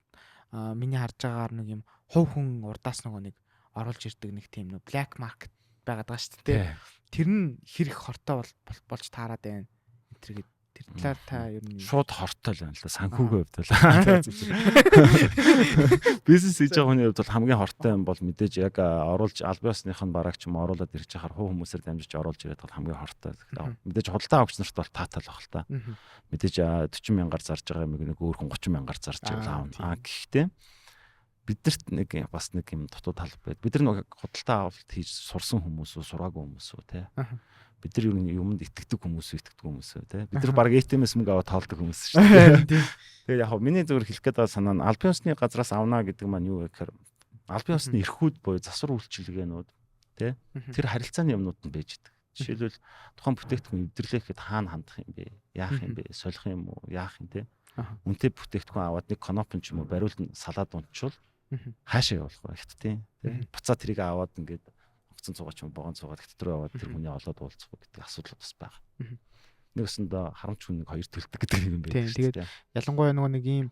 миний харж байгаагаар нэг юм хувь хүн урдаас нөгөө нэг оруулж ирдэг нэг тийм нэг black market байгаад байгаа шүү дээ. Тэр нь хэрэг хортой болж таарад байна. Тэр талаар та ер нь шууд хортой л байна л да. Санхүүгийн хувьд бол бизнес хийж байгаа хүний хувьд бол хамгийн хортой юм бол мэдээж яг оруулж албан ёсных нь бараг ч юм оруулаад ирж байхаар хувь хүмүүсээр дамжиж оруулж ирээд бол хамгийн хортой. Мэдээж худалдаа авагч нарт бол таатай л баг л та. Мэдээж 40 мянгаар зарж байгаа юм нэг өөр хүн 30 мянгаар зарж байгаа юм. Гэхдээ биднэрт нэг бас нэг юм дутуу тал байд. Бид нар худалдаа авалт хийж сурсан хүмүүс үү, сураагүй хүмүүс үү те. Бид нар юмд итгэдэг хүмүүс те. Бид нар баг ATM-с мөнгө аваад тоолдог хүмүүс шүү дээ. Тэгээд яг миний зөвөр хэлэх гээд байгаа санаа нь албан ёсны газраас авна гэдэг маань юу вэ гэхээр албан ёсны эрхүүд буюу засвар үйлчилгээнүүд те. Тэр харилцааны юмнууд нь байж идэг. Жишээлбэл тухайн бүтээгдэхүүн эвдэрлэхэд хаана хандах юм бэ? Яах юм бэ? Солих юм уу? Яах юм те. Үнэтэй бүтээгдэхүүн аваад нэг конопн ч юм уу бариулт нь салаад унтчвал хаашаа явуулах вэ гэхдээ те. Буцаа тэрийг аваад ингээд огцон цугаач юм богоон цугаад дотроо яваад тэр хүний олоод уулзах гэдэг асуудал бас байгаа. Нэгсэндээ харамч хүн нэг хоёр төлдөг гэдэг юм байна. Тэгээд ялангуяа нөгөө нэг ийм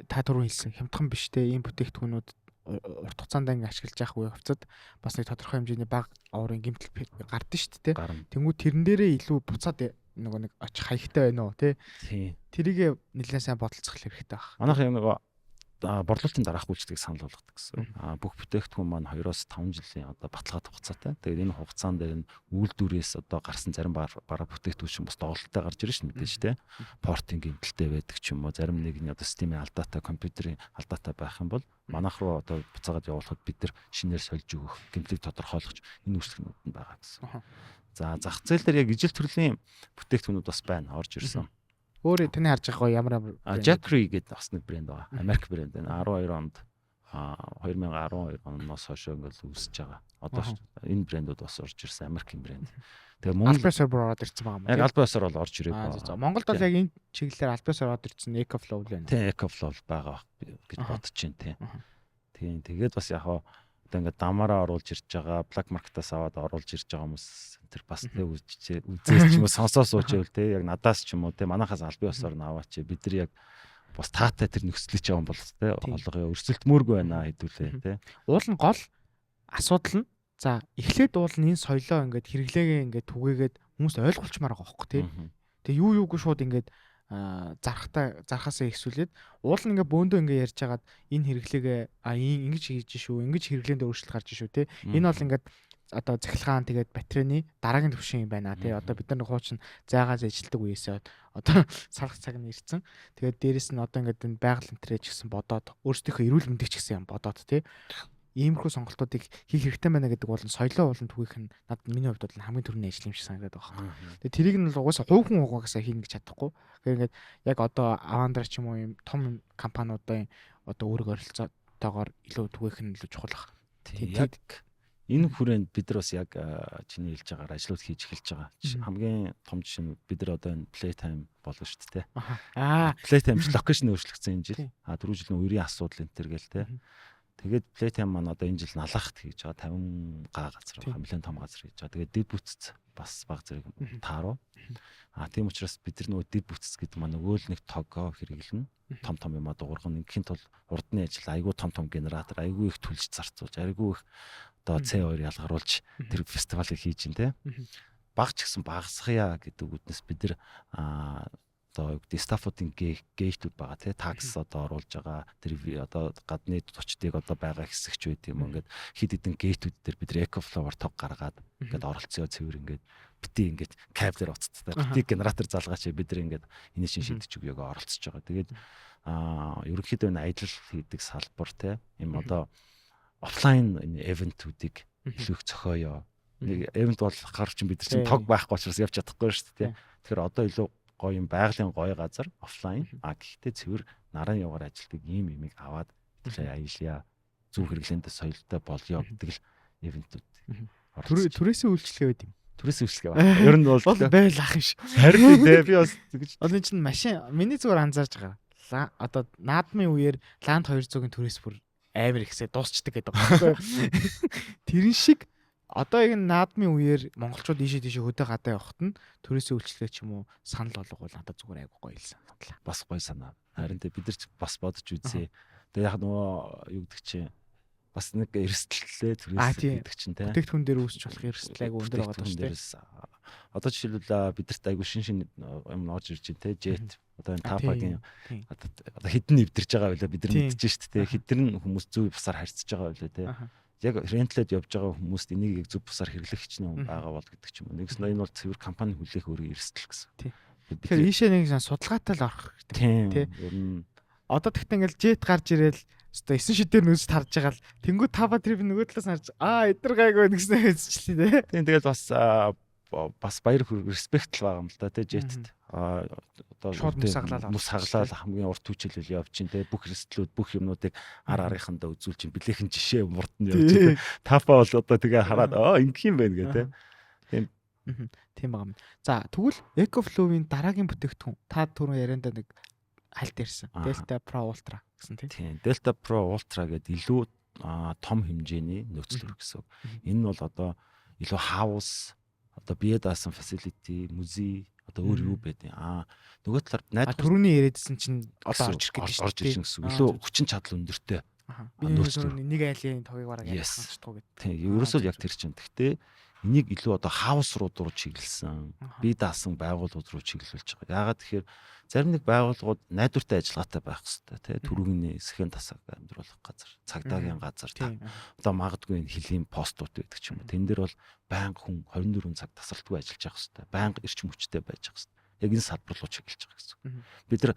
та түрүү хэлсэн хямдхан биштэй ийм бүтээгдэхүүнүүд урт хугацаанд ингэ ашиглаж явах үе хавцад бас нэг тодорхой хэмжээний бага аврын гэмтэл гардаг шүү дээ. Тэнгүү тэрэн дээрээ илүү буцаад нөгөө нэг очих хаягтай байна уу тий. Тэрийг нэлээд сайн бодолцох хэрэгтэй байна. Манайх юм нөгөө борлуулалтын дараах үйлчлэгийг санал болгодог гэсэн. Бүх бүтээгдэхүүн маань 2-5 жилийн одоо баталгаад хугацаатай. Тэгээд энэ хугацаанд дээр нь үйлдвэрээс одоо гарсан зарим бараа бүтээгдэхүүн чинь бас доголдолтой гарч ирж шин мэдээж тий. Портинг гэмтэлтэй байдаг ч юм уу, зарим нэг нь одоо системийн алдаатай, компьютерийн алдаатай байх юм бол манайх руу одоо буцаагаад явуулахад бид нар шинээр сольж өгөх, гэмтлийг тодорхойлгож энэ үйлчлэгнүүд нь байгаа гэсэн. За зах зээл дээр яг ижил төрлийн бүтээгдэхүүнүүд бас байна, орж ирсэн. Өөрөө таны харж байгаа ямар Jackery гэдэг бас нэг брэнд байгаа. Америк брэнд байна. 12 онд 2012 оноос хойш ингээл үүсэж байгаа. Одоо Аха. энэ брэндүүд бас орж ирсэн, Америкийн брэнд. Тэгээ Монгол Албан ёсоор бүр ороод ирсэн байгаа юм яг тий. албан ёсоор бол орж ирээгүй. Аа зөв. Монголд бол яг энэ чиглэлээр албан ёсоор ороод ирсэн EcoFlow л байна. Тийм, EcoFlow байгаа гэж бодож байна тий. Тийм, тэгээд бас яг одоо ингээд дамаараа оруулж ирж байгаа, Black Market-аас аваад оруулж ирж байгаа хүмүүс тэр бас тэ үзээс ч юм уу сонсоо суучвал те яг надаас ч юм уу те манахаас албан ёсоор нь аваач бид нар яг бас таатай тэр нөхцөлөж байгаа юм бол те олгоо өрсөлдмөөргүй байна хэдүүлээ те. Уул нь гол асуудал нь за эхлээд уул нь энэ соёлоо ингээд хэрэглээгээ ингээд түгээгээд хүмүүс ойлгуулчмаар байгаа хөөхгүй тий. Тэгээ юу юугүй шууд ингээд зархаасаа ихсүүлээд уул нь ингээд бөөндөө ингээд ярьж хагаад энэ хэрэглээгээ ингэж хийж шүү ингэж хэрэглээнд өөрчлөлт гарч шүү тий. Энэ бол ингээд одоо цахилгаан тэгээд батарейны дараагийн түвшин юм байна тий. Одоо бид нар хуучин зайгаас ажилтдаг үеэсээ одоо салах цаг нь ирсэн. Тэгээд дээрэс нь одоо ингээд энэ байгаль энтрээ ч гэсэн бодоод өөрсдийнхөө эрүүл мэндийг ч гэсэн юм бодоод тий. Иймэрхүү сонголтуудыг хийх хэрэгтэй байна гэдэг бол соёлоо болон түгээх нь надад миний хувьд бол хамгийн түрүүний ажил юм шиг санагдаад байгаа. Тэгээ тэрийг нь бол угаасаа хувь хүн угаасаа хийнэ гэж чадахгүй. Тэгэхээр ингээд яг одоо Авандра ч юм уу юм том компаниудын одоо өөрөг оролцоотойгоор илүү түгээх нь илүү чухал баг. Яг энэ хүрээнд бид нар бас яг чиний хэлж байгаагаар ажлууд хийж эхэлж байгаа. Хамгийн том жишээ нь бид нар одоо энэ Playtime болно шүү дээ. Playtime локейшн өөрчлөгдсөн энэ жил. 4 жилийн үерийн асуудал энэ төр гээл те. Тэгээд Playtime маань одоо энэ жил налахт хийж байгаа 50 га газар хамгийн том газар хийж байгаа. Тэгээд дэд бүтц бас баг зэрэг тааруу. Тийм учраас бид нар нөгөө дэд бүтц гэдэг маань нөгөө л нэг тогоо хэрэглэнэ. Том юм дуурган ингийн тул урдны ажил айгүй том генератор айгүй их түлж зарцуулж айгүй их одоо C2 ялгаруулж тэр фестивалыг хийж ин тэ. Баг ч гэсэн багасгая гэдэг үднэс бид нар одоо стаффуудын гейтүүд байгаа тий такс одоо оруулж байгаа тэр одоо гадны зочдыг одоо байгаа хэсэгч байт юм ингээд хид хідэн гейтүүд дээр бид EcoFlow-оор тог гаргаад ингээд оролцсон цэвэр ингээд бити ингээд каб дээр уцттай бити генератор залгаач бид нар ингээд энэ шин шидэж өгөөг оролцож байгаа. Тэгээд ерөнхийдөө энэ ажил хийдэг салбар тий юм одоо офлайн эвентүүдийг илүү их зохиоё. Нэг эвент бол гарч бид нар чинь тог байхгүй учраас явж чадахгүй шүү дээ тий. Тэгэхээр одоо илүү гоё юм байгалийн гоё газар офлайн гэхдээ цэвэр наран явгаар ажилтдаг ийм имийг аваад аялья зөв хэрэглээндээ соёлтой болёо гэдэг л ивентүүд. Түрээсээ үйлчлэгээ байд юм. Түрээсээ үйлчлэгээ байна. Ер нь бол байл ах юм шиг. Харин дээ би бас тэгж одоо чинь машин миний зүгээр анзаарж байгаа. Одоо наадмын үеэр Land 200-ын түрээс бүр амар ихсээ дуусчдаг гэдэг байна. Тэрэн шиг одоо энэ наадмын үеэр монголчууд ийшээ хөдөө гадаа явахт нь төрөөсөө үйлчлэгээ ч юм уу санал болгоул надад зүгээр айгу гоё л санагдлаа. Бас гоё санаа. Харин бид нар ч бас бодож үзье. Тэгээ яг нөгөө юу гэдэг чинь бас нэг эрсдэлтэй төрөөсөө гэдэг чинь те. Бүтээгдэхүүн дээр үүсч болох эрсдэл айгу өндөр байгаа даа. Одоо жишээлбэл бидэрт айгу шин юм орж ирж байна те. Jet одоо энэ тапагийн одоо хідэн нэвдэрж байгаа байлаа бид нар мэдчихэж шүү дээ. Хідэр нь хүмүүс зөв бусаар харьцаж байгаа байлаа те. Яг рентлээд явж байгаа хүмүүст энийг яг зөв бусаар хэрэглэх чинь байгаа бол гэдэг ч юм уу. Нэгс энэ бол цэвэр компани хүлээх өөрийн эрсдэл гэсэн. Тэгэхээр ийшээ нэг судалгаатай л орох хэрэгтэй. Одоо тэгтээ ингээл жет гарч ирээл өстой 9 шидээр нүс тарж байгаа л тэнгуү таба трip нөгөө талаас харж эдэр гайгүй нэгснээ хэзчлээ те. Тийм тэгэл бас баяр хүрээ респект л байгаа юм л да те жетт. Одоо мус хаглал хамгийн урт хүчилэл явж чинь те бүх эрсдлүүд бүх юмнуудыг аргийнхандаа үзүүлж чинь билээхэн жишээ мурданд явж те. Тапа бол одоо тэгээ хараад ингэх юм байна гэ те. Тийм байгаа юм. За тэгвэл EcoFlow-ийн дараагийн бүтээгдэхүүн та түрүү ярианда нэг хальт ярьсан. Delta Pro Ultra гэсэн тийм. Delta Pro Ultra гэдэг илүү том хэмжээний нөөцлөр гэсэн. Энэ нь бол одоо илүү хаус одоо бие даасан facility, музей одоо өөр юу байдیں۔ Нөгөө талаар найдвар түрүүний яриадсэн чинь одоо орж ирж гэсэн. Илүү хүчин чадал өндөртэй. Нэг айлын тогийг бараг яасан гэдэг. Тийм. Ерөөсөө яг тэр чинь. Гэхдээ энийг илүү одоо хаус руу чиглэлсэн, бие даасан байгууллагууд руу чиглүүлж байгаа. Яагаад тэгэхээр зарим нэг байгууллагууд найдвартай ажиллагаатай байх хэрэгтэй тий түрүүний сэхэн тасаг амьдруулах газар, цагдаагийн газар та. Одоо магадгүй энэ хөлийн постууд байдаг ч юм уу. Тэн дээр бол байнга хүн 24 цаг тасралтгүй ажиллаж явах хэрэгтэй. Байнга эрчим хүчтэй байж явах хэрэгтэй. Яг энэ салбар руу чиглэж байгаа гэсэн. Бид нар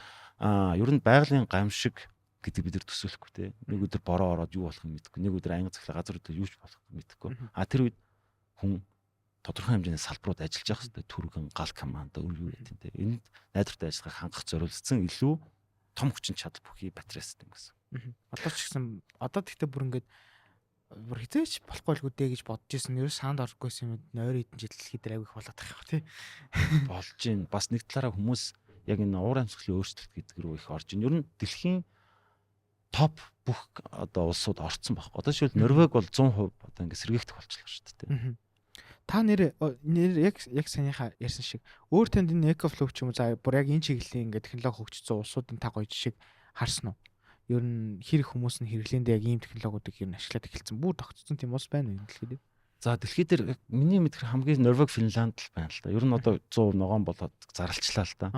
ер нь байгалийн гамшиг гэдэг бид нар төсөөлөхгүй тий. Нэг өдөр бороо ороод юу болох юм мэдэхгүй. Нэг өдөр анги цахилгаан газар өдөр юу ч болох мэдэхгүй. Тэр үед хүн тодорхой хэмжээний салбарууд ажиллаж явах хэрэгтэй. Түргэн гал команд өөр юу гэдэг те. Энд найдвартай ажиллагааг хангах зориулсан илүү том хүчин чадал бүхий батарей систем гэсэн. Одоо ч гэсэн одоо тэгтээ бүр ингээд бүр хизээч болохгүй л үдээ гэж бодож исэн. Ерөөс саанд орохгүйсэн юм нойр идэн жил дэлхий дээр авиг болоод байгаа тий. Болж гин. Бас нэг талаараа хүмүүс яг энэ уур амьсгалын өөрчлөлт гэдэг рүү их орж ин. Ер нь дэлхийн топ бүх одоо улсууд орцсон баг. Одоо жишээл Норвег бол 100% одоо ингэ сэргээгдэх болчихлоо шүү дээ. Та нэр яг санийхаа ярьсан шиг өөр танд энэ экофлоу ч юм уу за бүр яг энэ чиглэлийн ингээд технологи хөгжсөн улсуудын та гоё жишээг харсан уу? Ер нь хэрэг хүмүүс нь хэрэглээндээ яг ийм технологиудыг ер нь ашиглаад эхэлсэн. Бүр тогтцсон тийм улс байна уу энэ дэлхийд? За дэлхий дээр миний мэдхээр хамгийн Норвег, Финланд л байна л да. Ер нь одоо 100 ногоон болоод заралчлаа л да.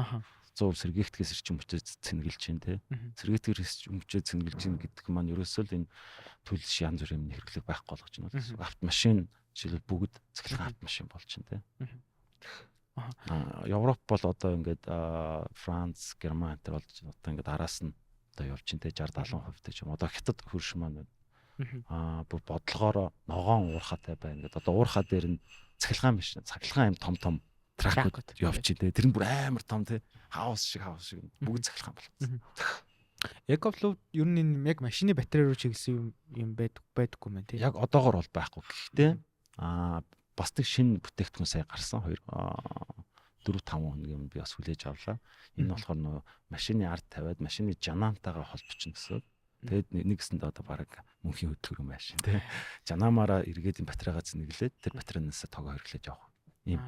100 сэргээгдэхээс эрчим хүчээр цэнгэлж чинь те. Сэргээгдэхээс эрчим хүчээр цэнгэлж чинь гэдэг маань ерөөсөө л энэ төлөш янз бүрийн хэрэглэг байхгүй болгож байна гэсэн. Автомашин жишээлбэл бүгд цэглэн автомашин болж чинь те. Европ бол одоо ингээд Франц, Герман энэ болж одоо ингээд араас нь одоо явж чинь те 60-70% ч юм. Одоо хятад хөрш маань бүр бодлогоороо ногоон уурхатай байна гэдэг. Одоо уурхаа дээр нь цахилгаан биш, цахилгаан юм том тракууд явж чинь те. Тэр нь бүр амар том те. Хаус шиг бүгд цахилгаан болсон. Экофлоу ер нь энэ яг машины батарей руу чиглэсэн юм байдаггүй мэн те. Яг одоогор бол байхгүй. Гэхдээ бас нэг шинэ бүтээгдэхүүн сая гарсан 4-5 хоногийн би бас хүлээж авлаа. Энэ болохоор нөө машины ард тавиад машины жанаантайгаа холбочихно гэсэн. Тэгээд нэгсэнд одоо баг мөнхийн хөдөлгөөн машин тий. Жанаамаараа эргээд энэ батарейгаа зэнэглээд тэр батарейнаас тоогоо хэрэглэж явах. Ийм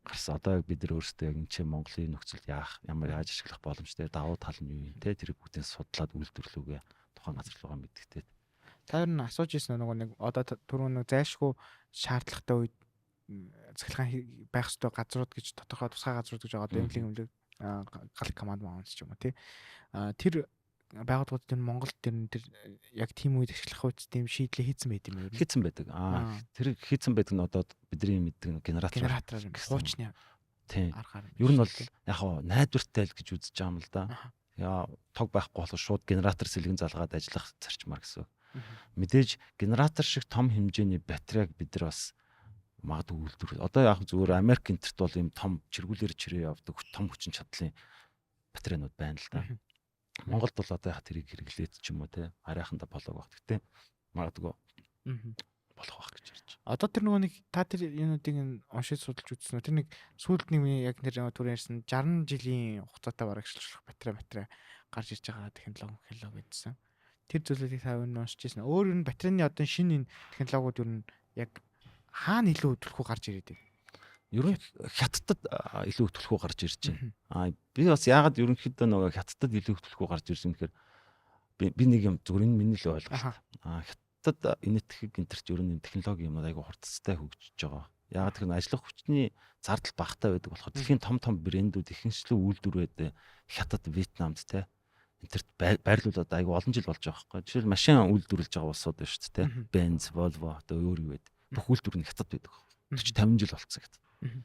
гарсан. Одоо бид нар өөрсдөө яг энэ чинь Монголын нөхцөлд ямар яаж ашиглах боломжтой давуу тал нь юу юм те тэрийг бүгдээ судлаад үйлдвэрлэвгээ тухайн газар руугаа мэддэгтэй. Та ер нь асууж ирсэн нэг одоо түрүүн нэг зайлшгүй шаардлагатай үед цахилгаан байх ёстой газрууд гэж тодорхой тусгай газрууд гэж байгаа. Одоо эмнэлэг гал команд маунс ч юм уу тий. Тэр байгууллагууд тэр Монголд тэр яг тийм үед ашиглах үед тийм шийдлээ хийсэн байт юм уу? Хийсэн байдаг. Тэр хийсэн байдаг нь одоо бидний мэддэг генератор хуучны тийм. Ер нь бол яг найдвартай л гэж үзэж байгаа юм л да. Яа тог байхгүй болохоо шууд генератор сэлгэн залгаад ажиллах зарчмаар гэсэн. Мэдээж генератор шиг том хэмжээний батарейг бид нар бас магадгүй үйлдвэр. Одоо яг зүгээр Америк энтерт бол ийм том чиргүүлэр чирээ явдаг том хүчин чадлын батарейнууд байна л да. Монголд бол одоо яг тэрийг хэрэглээд ч юм уу те арайханда болоог баг. Гэтэ магадгүй болох байх гэж ярьж. Одоо тэр нөгөө нэг та тэр юунуудыг уншиж судалж үзсэн үү? Тэр нэг сүүлд нэг яг нэр түрүү ярьсан 60 жилийн хугацаатай барагшлах батарей гарч ирж байгаа технологи гэдсэн. Тэр зүйлүүдийг та өнөө уншиж ирсэн. Өөр ер нь батарейны одоо шинэ технологиуд ер нь яг хаана илүү хөдөлгөхөөр гарч ирээд байна? Ер нь хятадд илүү хөдөлгөхөөр гарч ирж байна. Би бас яагаад ерөнхийдөө нөгөө хятадд илүү хөдөлгөхөөр гарч ирсэн гэхээр би нэг юм зүгээр энэ миний л ойлголт. Хятадд инэтхэг интерч ер нь технологи юмнууд айгүй хурцтай хөгжиж байгаа. Яагаад гэвэл ажиллах хүчний зардал багатай байдаг болохоор дэлхийн том брэндүүд ихэнчлэн үйлдвэрүүд Хятад, Вьетнамд те интерт байрлуулад айгүй олон жил болж байгаа байхгүй. Жишээл машин үйлдвэрлэж байгаа улсууд байна шүү дээ. Benz, Volvo одоо өөр юу байдаг. Бүх үйлдвэр нь Хятад байдаг. 40-50 жил болцсон гэдэг.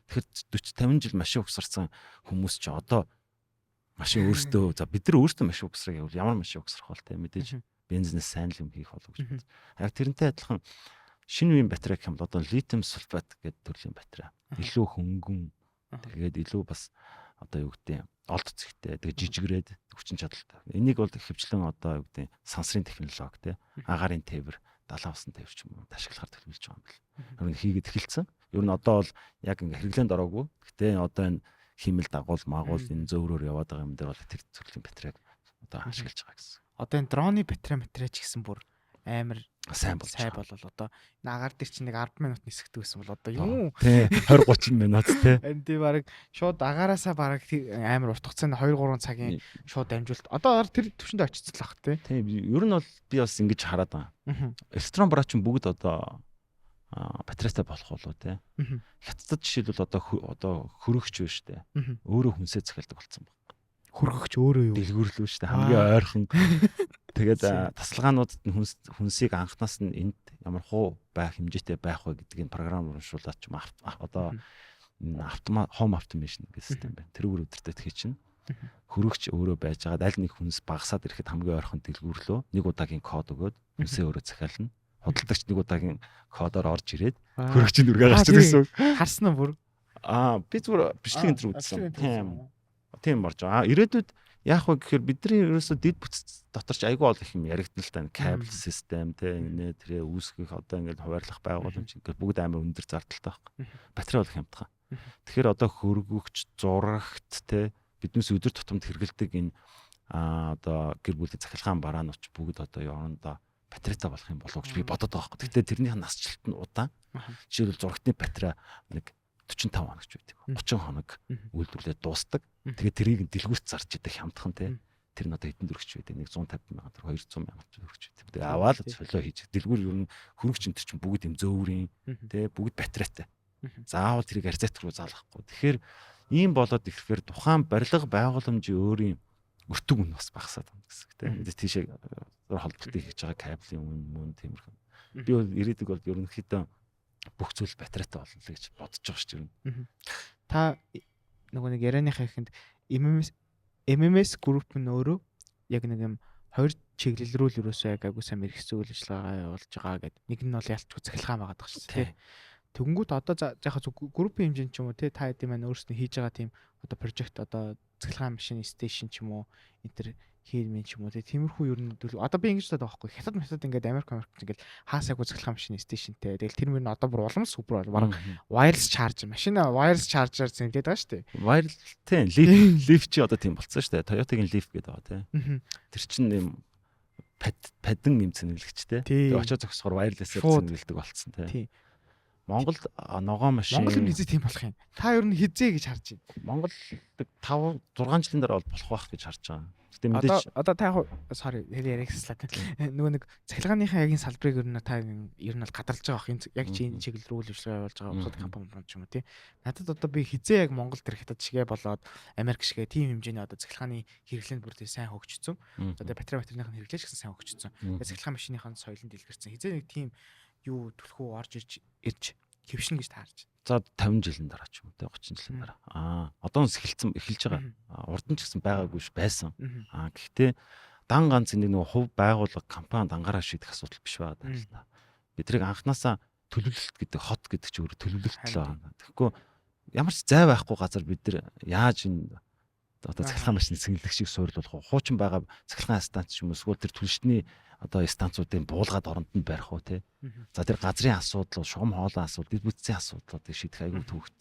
Тэгэхээр 40-50 жил машин угсарсан хүмүүс ч одоо машин өөртөө за бид нар өөртөө машин угсрах гэвэл ямар машин угсрах бол те мэдээж бензинээс сайн л юм хийх болов гэж байна. Яг тэрнтэй адилхан шинэ үеийн батарей гэх юм бол одоо литиум сульфат гэдэг төрлийн батарей. Илүү хөнгөн тэгээд илүү бас одоо юу гэдэг олд зэгтэй тэгээд жижигрээд хүчин чадалтай. Энийг бол хөвчлэн одоо юу гэдэг сансрын технологи те агарын тээвэр 70 усан тээвэр ч юм уу ашиглахаар төлөвлөж байгаа юм бэл. Ер нь хийгээд эхэлсэн. Ер нь одоо бол яг ингээ хэрэглээнд ороогүй. Гэтэ одоо энэ химэл дагуул магуул энэ зөөврөөр яваад байгаа юм дээр бол тэр төрлийн батарейг одоо ашиглаж байгаа гэсэн. Одоо энэ дроны батарей ч гэсэн бүр амар сайн болол одоо энэ агаар дээр чинь нэг 10 минут нисгдэг гэсэн бол одоо юу тий 20-30 минут тий энэ тий баг шууд агаараасаа баг амар урт хугацаанд 2-3 цагийн шууд дамжуулт одоо тэр төвшөнд очицсан л ах тий ер нь бол би бас ингэж хараад байгаа электрон бараач бүгд одоо батарейтай болох болоо тий хятадд жишээлбэл одоо хөрөгч байна штэ өөрөө хүнсээ захиалдаг болсон баг хөргөгч өөрөө юу дэлгүүрлүү штэ хамгийн ойрхон тэгээд тасалгаануудад хүнсийг анхнаас нь энд ямар хуу байх хэмжээтэй байх вэ гэдгийг програм урамшуулаад ч одоо home automation гэсэн систем байна. Тэрүүгээр өдөртөө хийчихнэ. Хөрөгч өөрөө байж байгаа аль нэг хүнс багасаад ирэхэд хамгийн ойрхон дэлгүүрлөө нэг удаагийн код өгөөд хүнсээ өөрөө захиална. Худалдагч нэг удаагийн кодоор орж ирээд хөрөгчийн дүргээ гарч ирсэн. Харсан уу бүр? Би зүгээр бичлэг энэ төр үзсэн. Тийм орж байгаа. Ирээдүйд яах вэ гэхээр бидний ерөөсөө дид бүтц дотор ч айгүй олон юм яригдана л та кабел систем те нэ тэрэ үүсгэх одоо ингээд хуваарлах байгууламж ингээд бүгд амар өндөр зардалтай байхгүй. Батарей болох хямдхан. Тэгэхээр одоо хөргөгч, зурагт те биднээс өдөр тутамд хэрэгэлдэг энэ одоо гэр бүлийн цахилгаан бараанууд бүгд одоо явандаа батарейтай болох юм болов уу гэж би бодоод байгаа байхгүй. Гэхдээ тэрнийх нь насжилт нь удаан. Жишээлбэл зурагтны батарей нэг 45 хоног ч байдаг. 30 хоног үйлдвэрлээд дуустдаг. Тэгээд тэрийг дэлгүүрт зарж идэх хямдхан те. Тэр нь одоо хэдэн төгрөгч байдаг. Нэг 150 сая төгрөг, 200 сая төгрөгч байдаг. Тэгээд аваад солио хийж. Дэлгүүр ер нь хөрөгч энэ чинь бүгд юм зөөврийн те бүгд батарейтай. Заавал тэрийг арзаат руу заалгахгүй. Тэгэхээр ийм болоод ирэхээр тухайн барилга байгууламжийн өөрийн өртөг үн бас багасаад байна гэсэн үг те. Энд тийшээ холболтыг хийж байгаа кабелийн үн мөн тиймэрхүү. Би бол ирээдүг бол ерөнхийдөө бүх зүйл батарейтай болно л гэж бодож байгаа шүү дээ. Та нөгөө нэг ярианыхаа ихэнд MMS group нь өөрөө яг нэг юм хоёр чиглэл рүү л ерөөсөө яг агуу сайн мэрэгсэн үйл ажиллагаа явуулж байгаа гэдэг. Нэг нь бол ялчгүй цахилгаан байгаа даа шүү дээ. Тэгэнгүүт одоо яхаа группийн хэмжээнд ч юм уу те та хэдийн маань өөрснөө хийж байгаа тийм одоо прожект одоо цахилгаан машин стейшн ч юм уу энэ төр хиймэн ч юм уу те тиймэрхүү ер нь одоо би ингэж бодоод байгаа байхгүй хятад ингээд Америк ингээд хаасаагүй цахилгаан машин стейшнтэй тэгэл тэр мөр нь одоо бүр улам супер баг wireless charge машина wireless charger зэмлээд байгаа шүү дээ. Wireless те Leaf чи одоо тийм болцсон шүү дээ. Toyota-гийн Leaf гэдэг байгаа те. Тэр чинь юм падан юм цэнгэлэгчтэй. Тэгээ очоо зогсохоор wireless-ээр цэнгэлдэг болцсон те. Монголд ногоон машин Монгол хизээ тийм болох юм. Та ер нь хизээ гэж харж байна. Монгол 5 6 жилийн дараа болох байх гэж харж байгаа. Гэтэ мэдээж одоо та яг sorry яригслаа. Нөгөө нэг цахилгааныхаа ягийн салбарыг ер нь та ер нь бол гадарлаж байгаа бах. Яг чи энэ чиглэл рүү л үйлчлэг явуулж байгаа бусад компаниуд ч юм уу тий. Надад одоо би хизээ яг Монгол төр хятад шигээ болоод Америк шигээ тийм хэмжээний одоо цахилгааны хэрэглээнд бүр тий сайн хөгжсөн. Одоо батарейных нь хэрэглэж гэсэн сайн хөгжсөн. Цахилгаан машиныхаа соёлонд дэлгэрсэн. Хизээ нэг тийм юу төлхөө орж ирж хэвшин гэж таарч. За 50 жилийн дараа ч юм уу те 30 жилийн дараа. Одоо эхэлж байгаа. Урд нь ч гэсэн байгаагүй байсан. Гэхдээ дан ганц нэг хувь байгууллага компани ангараа шийдэх асуудал биш байгаа даа л та. Бидрийг анханасаа төлөвлөлт гэдэг хот гэдэг чи өөр төлөвлөлт л байна. Тэгэхгүй ямар ч зай байхгүй газар бид нар яаж энэ одоо цахилгаан машины цэнгэлэгчийг суйрлуулах вэ? Хуучин байгаа цахилгаан станц ч юм уу эсвэл тэр түлшний одоо станцуудын буулгаад оронд нь барих уу те. За тэр газрын асуудал, шугам хоолой асуудал, дэд бүтцийн асуудлуудыг шийдэх аягүй төвөгт.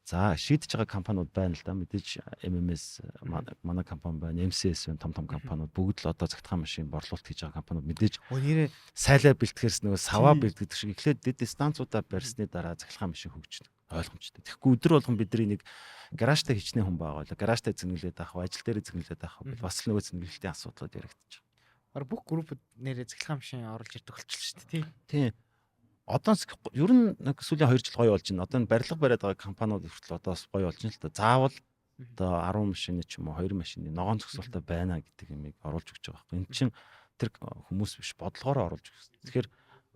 За шийдэж байгаа компаниуд байна л да. Мэдээж MMS манай компани байна, MCS байна, том компаниуд бүгд л одоо цахилгаан машин борлуулалт хийж байгаа компаниуд мэдээж нэрээ сайлаа бэлтгэхээс нөгөө саваа бэлтгэдэг шиг эхлээд дэд станцуудаа барьсны дараа цахилгаан машин хөгжнө. Ойлгомжтой. Тэгэхгүй өдөр болгон бидний нэг гаражтай хичнээн хүн байгаа бол гаражтай зэнгэлээд авах, ажил дээр зэнгэлээд авах бас л нөгөө зэнгэлтийн асуудлууд яригдчих. Бүх группуд нэрээ цахилгаан машин оруулж ирдэг болчихлоо шүү дээ тий. Одоо ер нь нэг сүүлийн 2 жил гоё болж байна. Одоо барилга бариад байгаа компаниуд хүртэл одоо гоё болж байна л да. Заавал одоо 10 машины ч юм уу 2 машины ногоон зогсоолтой байна гэдэг юмыг оруулж өгч байгаа байхгүй. Энд чинь тэр хүмүүс биш бодлогоор оруулж өгсөн. Тэгэхээр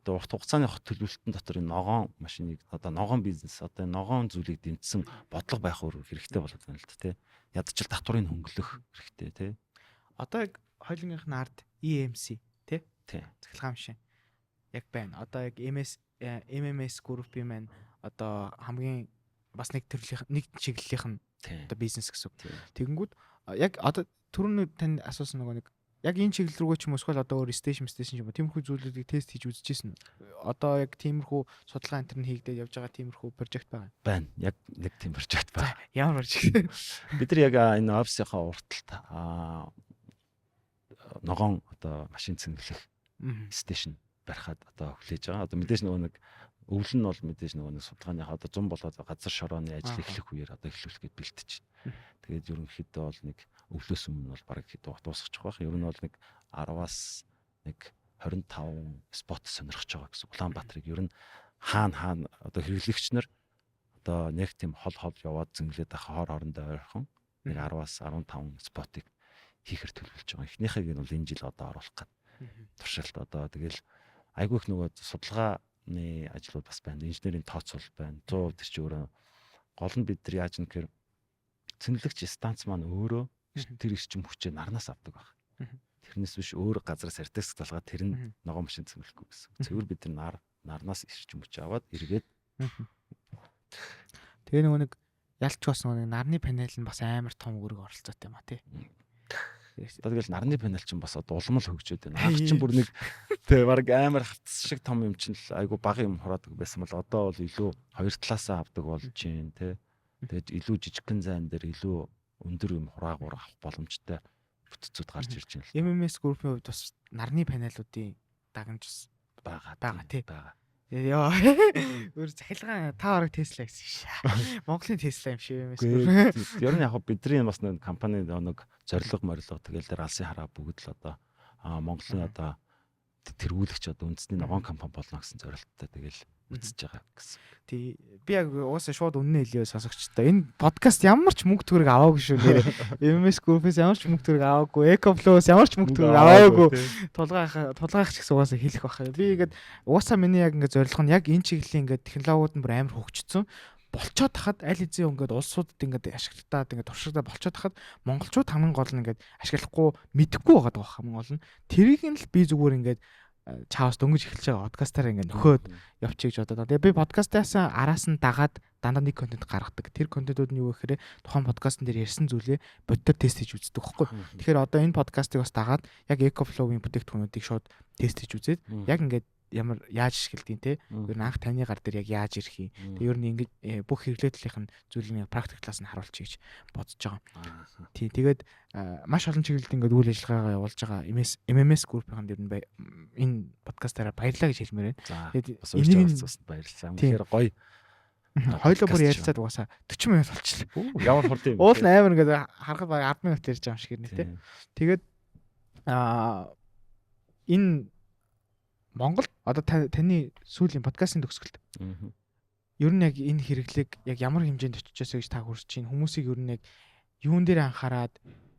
одоо урт хугацааны төлөвлөлтөн дотор энэ ногоон машиныг одоо ногоон бизнес одоо ногоон зүйлийг дэмжсэн бодлого байх хэрэгтэй болоод байна л да тий. Ядчил татврыг хөнгөлөх хэрэгтэй тий. Одоо яг хоёулынх нь ард EMC тий. Тий. Цахилгаан машин яг байна. Одоо яг MMS group-ийн маань одоо хамгийн бас нэг төрлийн нэг чиглэлийнх нь одоо бизнес гэсэн үг. Тэгэнгүүт яг одоо түрүүний танд асуусан нөгөө нэг яг энэ чиглэл рүүгээ ч юм уу эсвэл одоо өөр стейшн ч юм уу тиймэрхүү зүйлүүдийг тест хийж үзчихсэн. Одоо яг тиймэрхүү судалгаа интернет хийгдээд явж байгаа тиймэрхүү прожект байгаа. Байна. Яг нэг тийм прожект байна. Ямар прожект? Бид нар яг энэ офисынхаа урталт ногоон одоо машин цэнгэлэх стейшн барихад одоо хүлээж байгаа. Одоо мэдээж нөгөө нэг өвлөн нь бол мэдээж нөгөө нэг судалгааныхаа одоо 100 болоод газар шорооны ажил эхлэх үеэр одоо эхлүүлэх гэж бэлтэж байна. Тэгээд ерөнхийдөө бол нэг өвлөөс өмнө бол бараг дуусчих байх. Ер нь бол нэг 10-аас нэг 25 спот сонирхож байгаа гэсэн. Улаанбаатарыг ер нь хаана одоо хэрэглэгч нар одоо нэг тийм хол яваад зэнглээд хоор хоорондоо ойрхон нэг 10-аас 15 спотыг хийхэр төлөвлөж байгаа. Эхнийхийг нь бол энэ жил одоо оруулах гэдэг. Туршилт одоо тэгэл айгүй их нөгөө судалгааны ажлууд бас байна. Инженерийн тооцоол байна. 100% тэр чинь өөрөө гол нь бид нар яаж нэхэр цэнгэлэгч станц маань өөрөө тэр ирчим хүчээ нарнаас авдаг баг. Тэрнээс биш өөр газраас артекс залгаад тэр нь ногоон машин цэнгэлэхгүй гэсэн. Зөвхөн бид нар нарнаас ирчим хүч аваад эргээд тэгээ нөгөө нэг ялч бас нөгөө нарны панел нь бас амар том үүрэг оролцоотой юм а тий. Одоо тэгэл нарны панел чинь бас одоо улам л хөгжөөд байна. Анх чинь бүр нэг тэг баг амар хавцс шиг том юм чинь л айгу бага юм хураадаг байсан бол одоо бол илүү хоёр талаасаа авдаг болж байна те. Тэгээд илүү жижигхэн зайн дээр илүү өндөр юм хураагуур авах боломжтой бүтцүүд гарч ирж байна л. MMS group-ийн хувьд бас нарны панелуудын дагамж байгаа тий. Яа. Өөр захилгаан та бараг Tesla гэсэн шээ. Монголын Tesla юм шиг MMS group. Ер нь яг бидний бас нэг компани нэг зорилго морилго тэгэл дээр алсын хараа бүгд л одоо Монголын одоо тэргүүлэгч одоо үндэсний ногоон компани болно гэсэн зорилттой тэгэл үзэж байгаа гэсэн. Тий. Би яг уусаа шууд үнэн хэлээ сонсогчтой. Энэ подкаст ямар ч мөнгө төгрөг аваагүй шүү нэрээ. MMS group-ээс ямар ч мөнгө төгрөг аваагүй, EcoFlow-с ямар ч мөнгө төгрөг аваагүй. Тулгаах ч гэсэн угаасаа хэлэх баха. Би ингээд уусаа миний яг ингээд зорилго нь яг энэ чиглэлийн ингээд технологиуд нь бүр амар хөгжсөн. Болцоод тахад аль хэзээ ингээд улсуудад ингээд ашиглалтаад ингээд туршигдаа болцоод тахад монголчууд хамгийн гол нь ингээд ашиглахгүй мэдэхгүй байгаа даа хамгийн гол нь. Тэрийг нь л би зүгээр ингээд чаавс дөнгөж эхэлж байгаа подкастаар ингээд нөхөөд явчих гэж бодоод. Тэгээ би подкастаас араас нь дагаад дандаа нэг контент гаргадаг. Тэр контентууд нь юу гэхээр тухайн подкастн дээр ярьсан зүйлээ бодтоор тест хийж үздэг байхгүй. Тэгэхээр одоо энэ подкастыг бас дагаад яг EcoFlow-ийн бүтээгдэхүүнүүдийг шууд тест хийж үзээд яг ингээд ямар яаж ашигладیں۔ Тэ ер нь анх таны гар дээр яг яаж ирэх юм. Тэг ер нь ингэж бүх хэрэглээдлийнх нь зүйлийн практик талаас нь харуулчих гэж бодож байгаа. Тий, тэгээд маш олон чиглэлд ингээд үйл ажиллагаагаа явуулж байгаа MMS group-ийн ер нь энэ подкастаараа баярлалаа гэж хэлмээр байна. Тэгээд энийг баярлалаа. Тэгэхээр гоё. Хоёлоо бүр ярилцаад угаасаа 40 минут болчихлоо. Ямар хурд юм. Уул 8 ингээд харахад баг 10 минут ярьж байгаа юм шиг нэ, тэ. Тэгээд энэ Монгол одоо таны сүүлийн подкастын төгсгөлд. Ер нь яг энэ хэрэглэг яг ямар хэмжээнд очиж байгаа гэж та хүрч чинь хүмүүсийг ер нь яг юун дээр анхаарад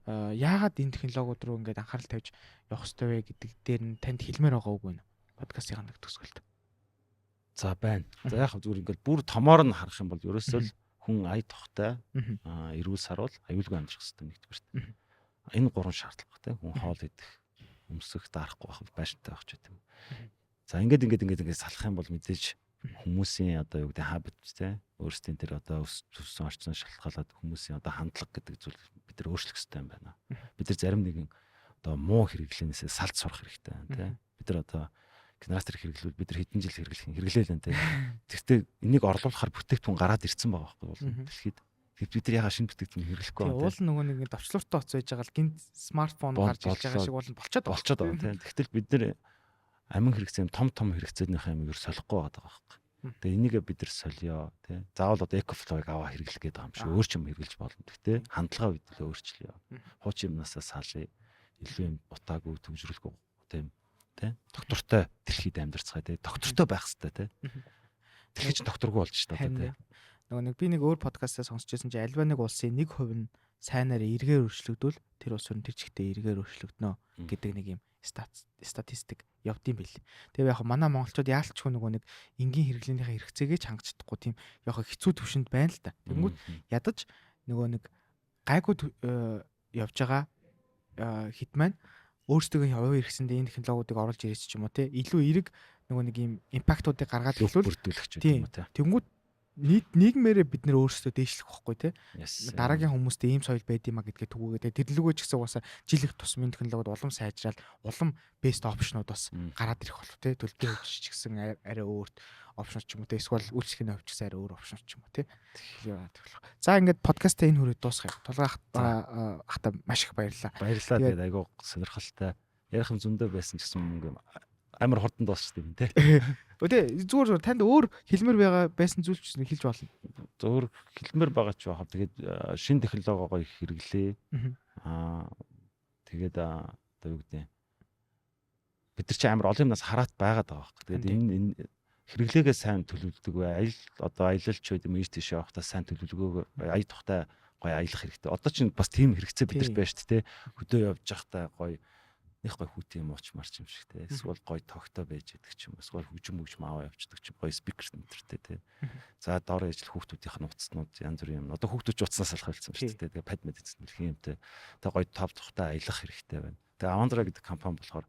яагаад энэ технологиуд руу ингээд анхаарал тавьж явах хэрэгтэй вэ гэдэг дээр нь танд хэлмээр байгаа үгүй нэ подкастын төгсгөлд. За байна. За яг зүгээр ингээд бүр томоор нь харах юм бол ерөөсөө л хүн ая тухтай эрүүл сарвал аюулгүй амжих хэрэгтэй нэгдүгээрт. Энэ гурван шаардлага тийм хүн хоол идэх, өмсөх, дарахгүй байх, байшинтай байх ч гэдэг. За ингээд салах юм бол мэдээж хүмүүсийн одоо юу гэдэг habit тийм өөрсдийн тэр одоо өссөн орчноо шалтгаалаад хүмүүсийн одоо хандлага гэдэг зүйл бид нар өөрчлөх хэрэгтэй юм байна. Бид нар зарим нэгэн одоо муу хэрэглэнээс салж сурах хэрэгтэй байна тийм. Бид нар одоо генератор хэрэглүүл бид нар хэдэн жил хэрэглээл энэ тийм. Тэгвэл энийг орлуулахаар бүтээгдэхүүн гараад ирсэн байгаа байхгүй бол дэлхийд бид нар яга шинэ бүтээгдэхүүн хэрэглэхгүй байна. Уул нөгөө нэг товчлууртай оц байж байгаа л гинт смартфон гарч ирж байгаа шиг болчиход байгаа тийм. Тэгтэл бид нар амин хэрэгцээ том хэрэгцээнийх юм ер солихгүй байгаа байхгүй. Тэгээ энийг бид нар солио тий. Заавал одоо EcoFlow-ыг аваа хэрэглэх гээд байгаа юм шиг өөр ч юм хэрэглэж болно. Тэгтээ хандлагаа бидлээ өөрчлөё. Хуучин юмнасаа салъя. Илүү юм утаагүй төвжрүүлэхгүй тийм тий. Доктортой дэлхийд амьдарцгаая тий. Доктортой байх хэрэгтэй тий. Дэлхий чинь докторгүй болж шүү дээ тий. Нөгөө нэг би нэг өөр подкастаа сонсч байсан чинь альва нэг улсын 1% нь сайнаар эргээр өршлөгдвөл тэр улс нь тэр чигтээ эргээр өршлөгднө гэдэг нэг юм статистик явдсан байл. Тэгээ яг манай монголчууд яалтчгүй нөгөө нэг энгийн хэрэглээнийхээ хэрэгцээгээ ч хангаж чадахгүй тийм яг хэцүү төвшөнд байна л да. Тэнгүүд ядаж нөгөө нэг гайгүй явж байгаа хит маань өөрсдөө хувийн хэрэгцээнд энэ технологиудыг оруулж ирээч ч юм уу те илүү эерэг нөгөө нэг юм импактуудыг гаргаад төлөвлөлт бүрдүүлэх ч юм уу те. Тэнгүүд нийгмээрээ бид нэр өөрсдөө дээшлэх байхгүй те. Дараагийн хүмүүстээ ийм соёл байд юмаа гэдгээ түгүүгээ тэрлэгөө ч гэсэн угаасаа жил их тусмын технологиуд улам сайжраад улам best option-ууд бас гараад ирэх болов те. Төлбөрийн хөвч ч гэсэн арай өөр опшн ч юм уу те. Эсвэл үйлчлэгийн хөвч гэсэн арай өөр опшн ч юм уу те. За ингээд подкастаа энэ хүрээд дуусгая. Тулгаах ахта маш их баярлалаа. Баярлалаа. Тэгээд айгүй сонирхолтой. Ярих юм зөндөө байсан ч гэсэн мөнгө амар хурдан дуусчихсан юм те. Өөдөө зүгээр танд өөр хэлмээр байгаа байсан зүйл ч хэлж болно. Зөвхөн хэлмээр байгаа ч яах. Тэгээд шинэ технологиогоо их хэрэглээ. Тэгээд одоо юу гэдэг бид нар чи амар олон юмнаас хараат байгаад байгаа байхгүй. Тэгээд энэ хэрэглээгээ сайн төлөвлөдөг бай. Одоо аялалч үед юм ийш тийш явахдаа сайн төлөвлөгөө ая тухтай гоё аялах хэрэгтэй. Одоо ч бас тийм хэрэгцээ бидэрт байна шүү дээ. Хөдөө явж байхдаа гоё нэг гой хүүт юм ууч марч юм шиг те. Эсвэл гой тогтоо байж идэг ч юм. Эсвэл хөгжим аваа явчихдаг ч гой спикер нэртэй те. За доор ижил хүүхдүүдийнх нь утаснууд янз бүрийн юм. Одоо хүүхдүүд ч утаснаас алах болсон шүү дээ. Тэгээ пад мэдсэн мэрх юмтэй. Тэгээ гой тав тухтай аялах хэрэгтэй байна. Тэгээ Avandra гэдэг компани болохоор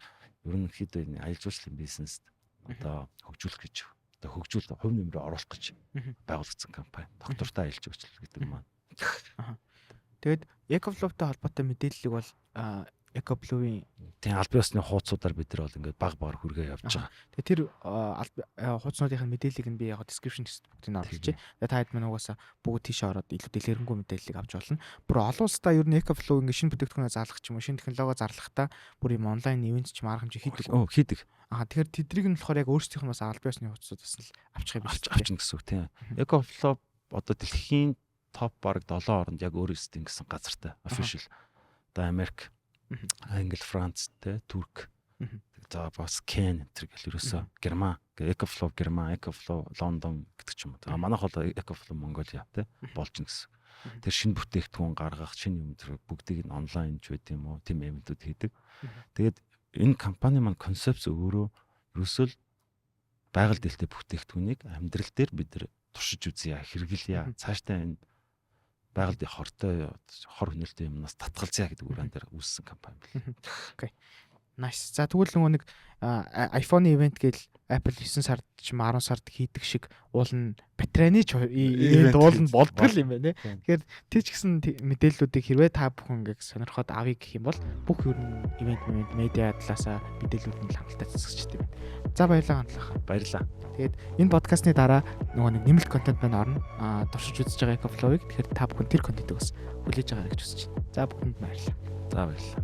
ерөнхийдөө энэ аялал жуулчлалын бизнест одоо хөгжүүлэх гэж одоо хөгжүүл хувь нэмрээ оруулах гэж байгуулагдсан компани. Доктортой аялал жуулчлал гэдэг маань. Тэгээд EcoFlow-тай холбоотой мэдээллийг бол EcoFlow-ийн тийм албан ёсны хуудасуудаар бид нар бол ингээд баг багаар хүргээ явж байгаа. тэгээд тэр хуудасуудын мэдээллийг нь би яг description text бүгдийг нь оруулчих. Тэгээд та хэд мань угаасаа бүгд тийш ороод илүү дэлгэрэнгүй мэдээллийг авч болно. Бүр олон улстай ер нь EcoFlow ингээд шинэ бүтээгдэхүүнээ зарлах ч юм уу, шинэ технологи зарлахтаа бүр юм онлайн ивент ч юм арга хэмжээ хийдэг. Хийдэг. Тэгэхээр тэдрийг нь болохоор яг өөрсдийнх нь бас албан ёсны хуудасуудаас л авчих юм биш. Авчин гэсэн үг тийм. EcoFlow одоо дэлхийн топ бараг 7 оронд яг өөрөөсөө ингэсэн газартай official. Одоо Америк, Англи, Франц, Турк. За бас Кен энэ гэл ерөөсөө Герман, EcoFlow Герман, EcoFlow Лондон гэдэг ч юм уу. Манайх бол EcoFlow Монголиа те болж гин гэсэн. Тэр шинэ бүтээгдэхүүн гаргах, шинэ юм зэрэг бүгдийг нь онлайн ч байт юм уу, тийм ивэнтүүд хийдэг. Тэгээд энэ компани маань концепц өөрөө ерөөсөө байгаль дэлтэй бүтээгдэхүүнийг амьдрал дээр бид нар туршиж үзье, хэрэглэе. Цаашдаа энэ байгаль дээр хор хөнөөлтэй юмнаас татгалзъя гэдэг үгэн дээр үүссэн компани бэл. Окей. Nice. За тэгвэл нөгөө нэг iPhone event гээл Apple 9 сард ч 10 сард хийдэг шиг уулна батарейны event уулна болдгоо юм байна. Тэгэхээр тэр ч гэсэн мэдээллүүдийг хэрвээ та бүхэн ингээд сонирхоод авъя гэх юм бол бүх ер нь event медиа талаасаа мэдээллүүд нь хангалттай засагчтай байна. За баярлалаа хандлах. Баярлалаа. Тэгээд энэ подкастны дараа нөгөө нэг нэмэлт контент маань орно. Туршиж үзэж байгаа EcoFlow-ыг тэгэхээр та бүхэн тэр контентыг бас хүлээж аваа гэж хүсэж байна. За бүхэнд баярлалаа. За баярлалаа.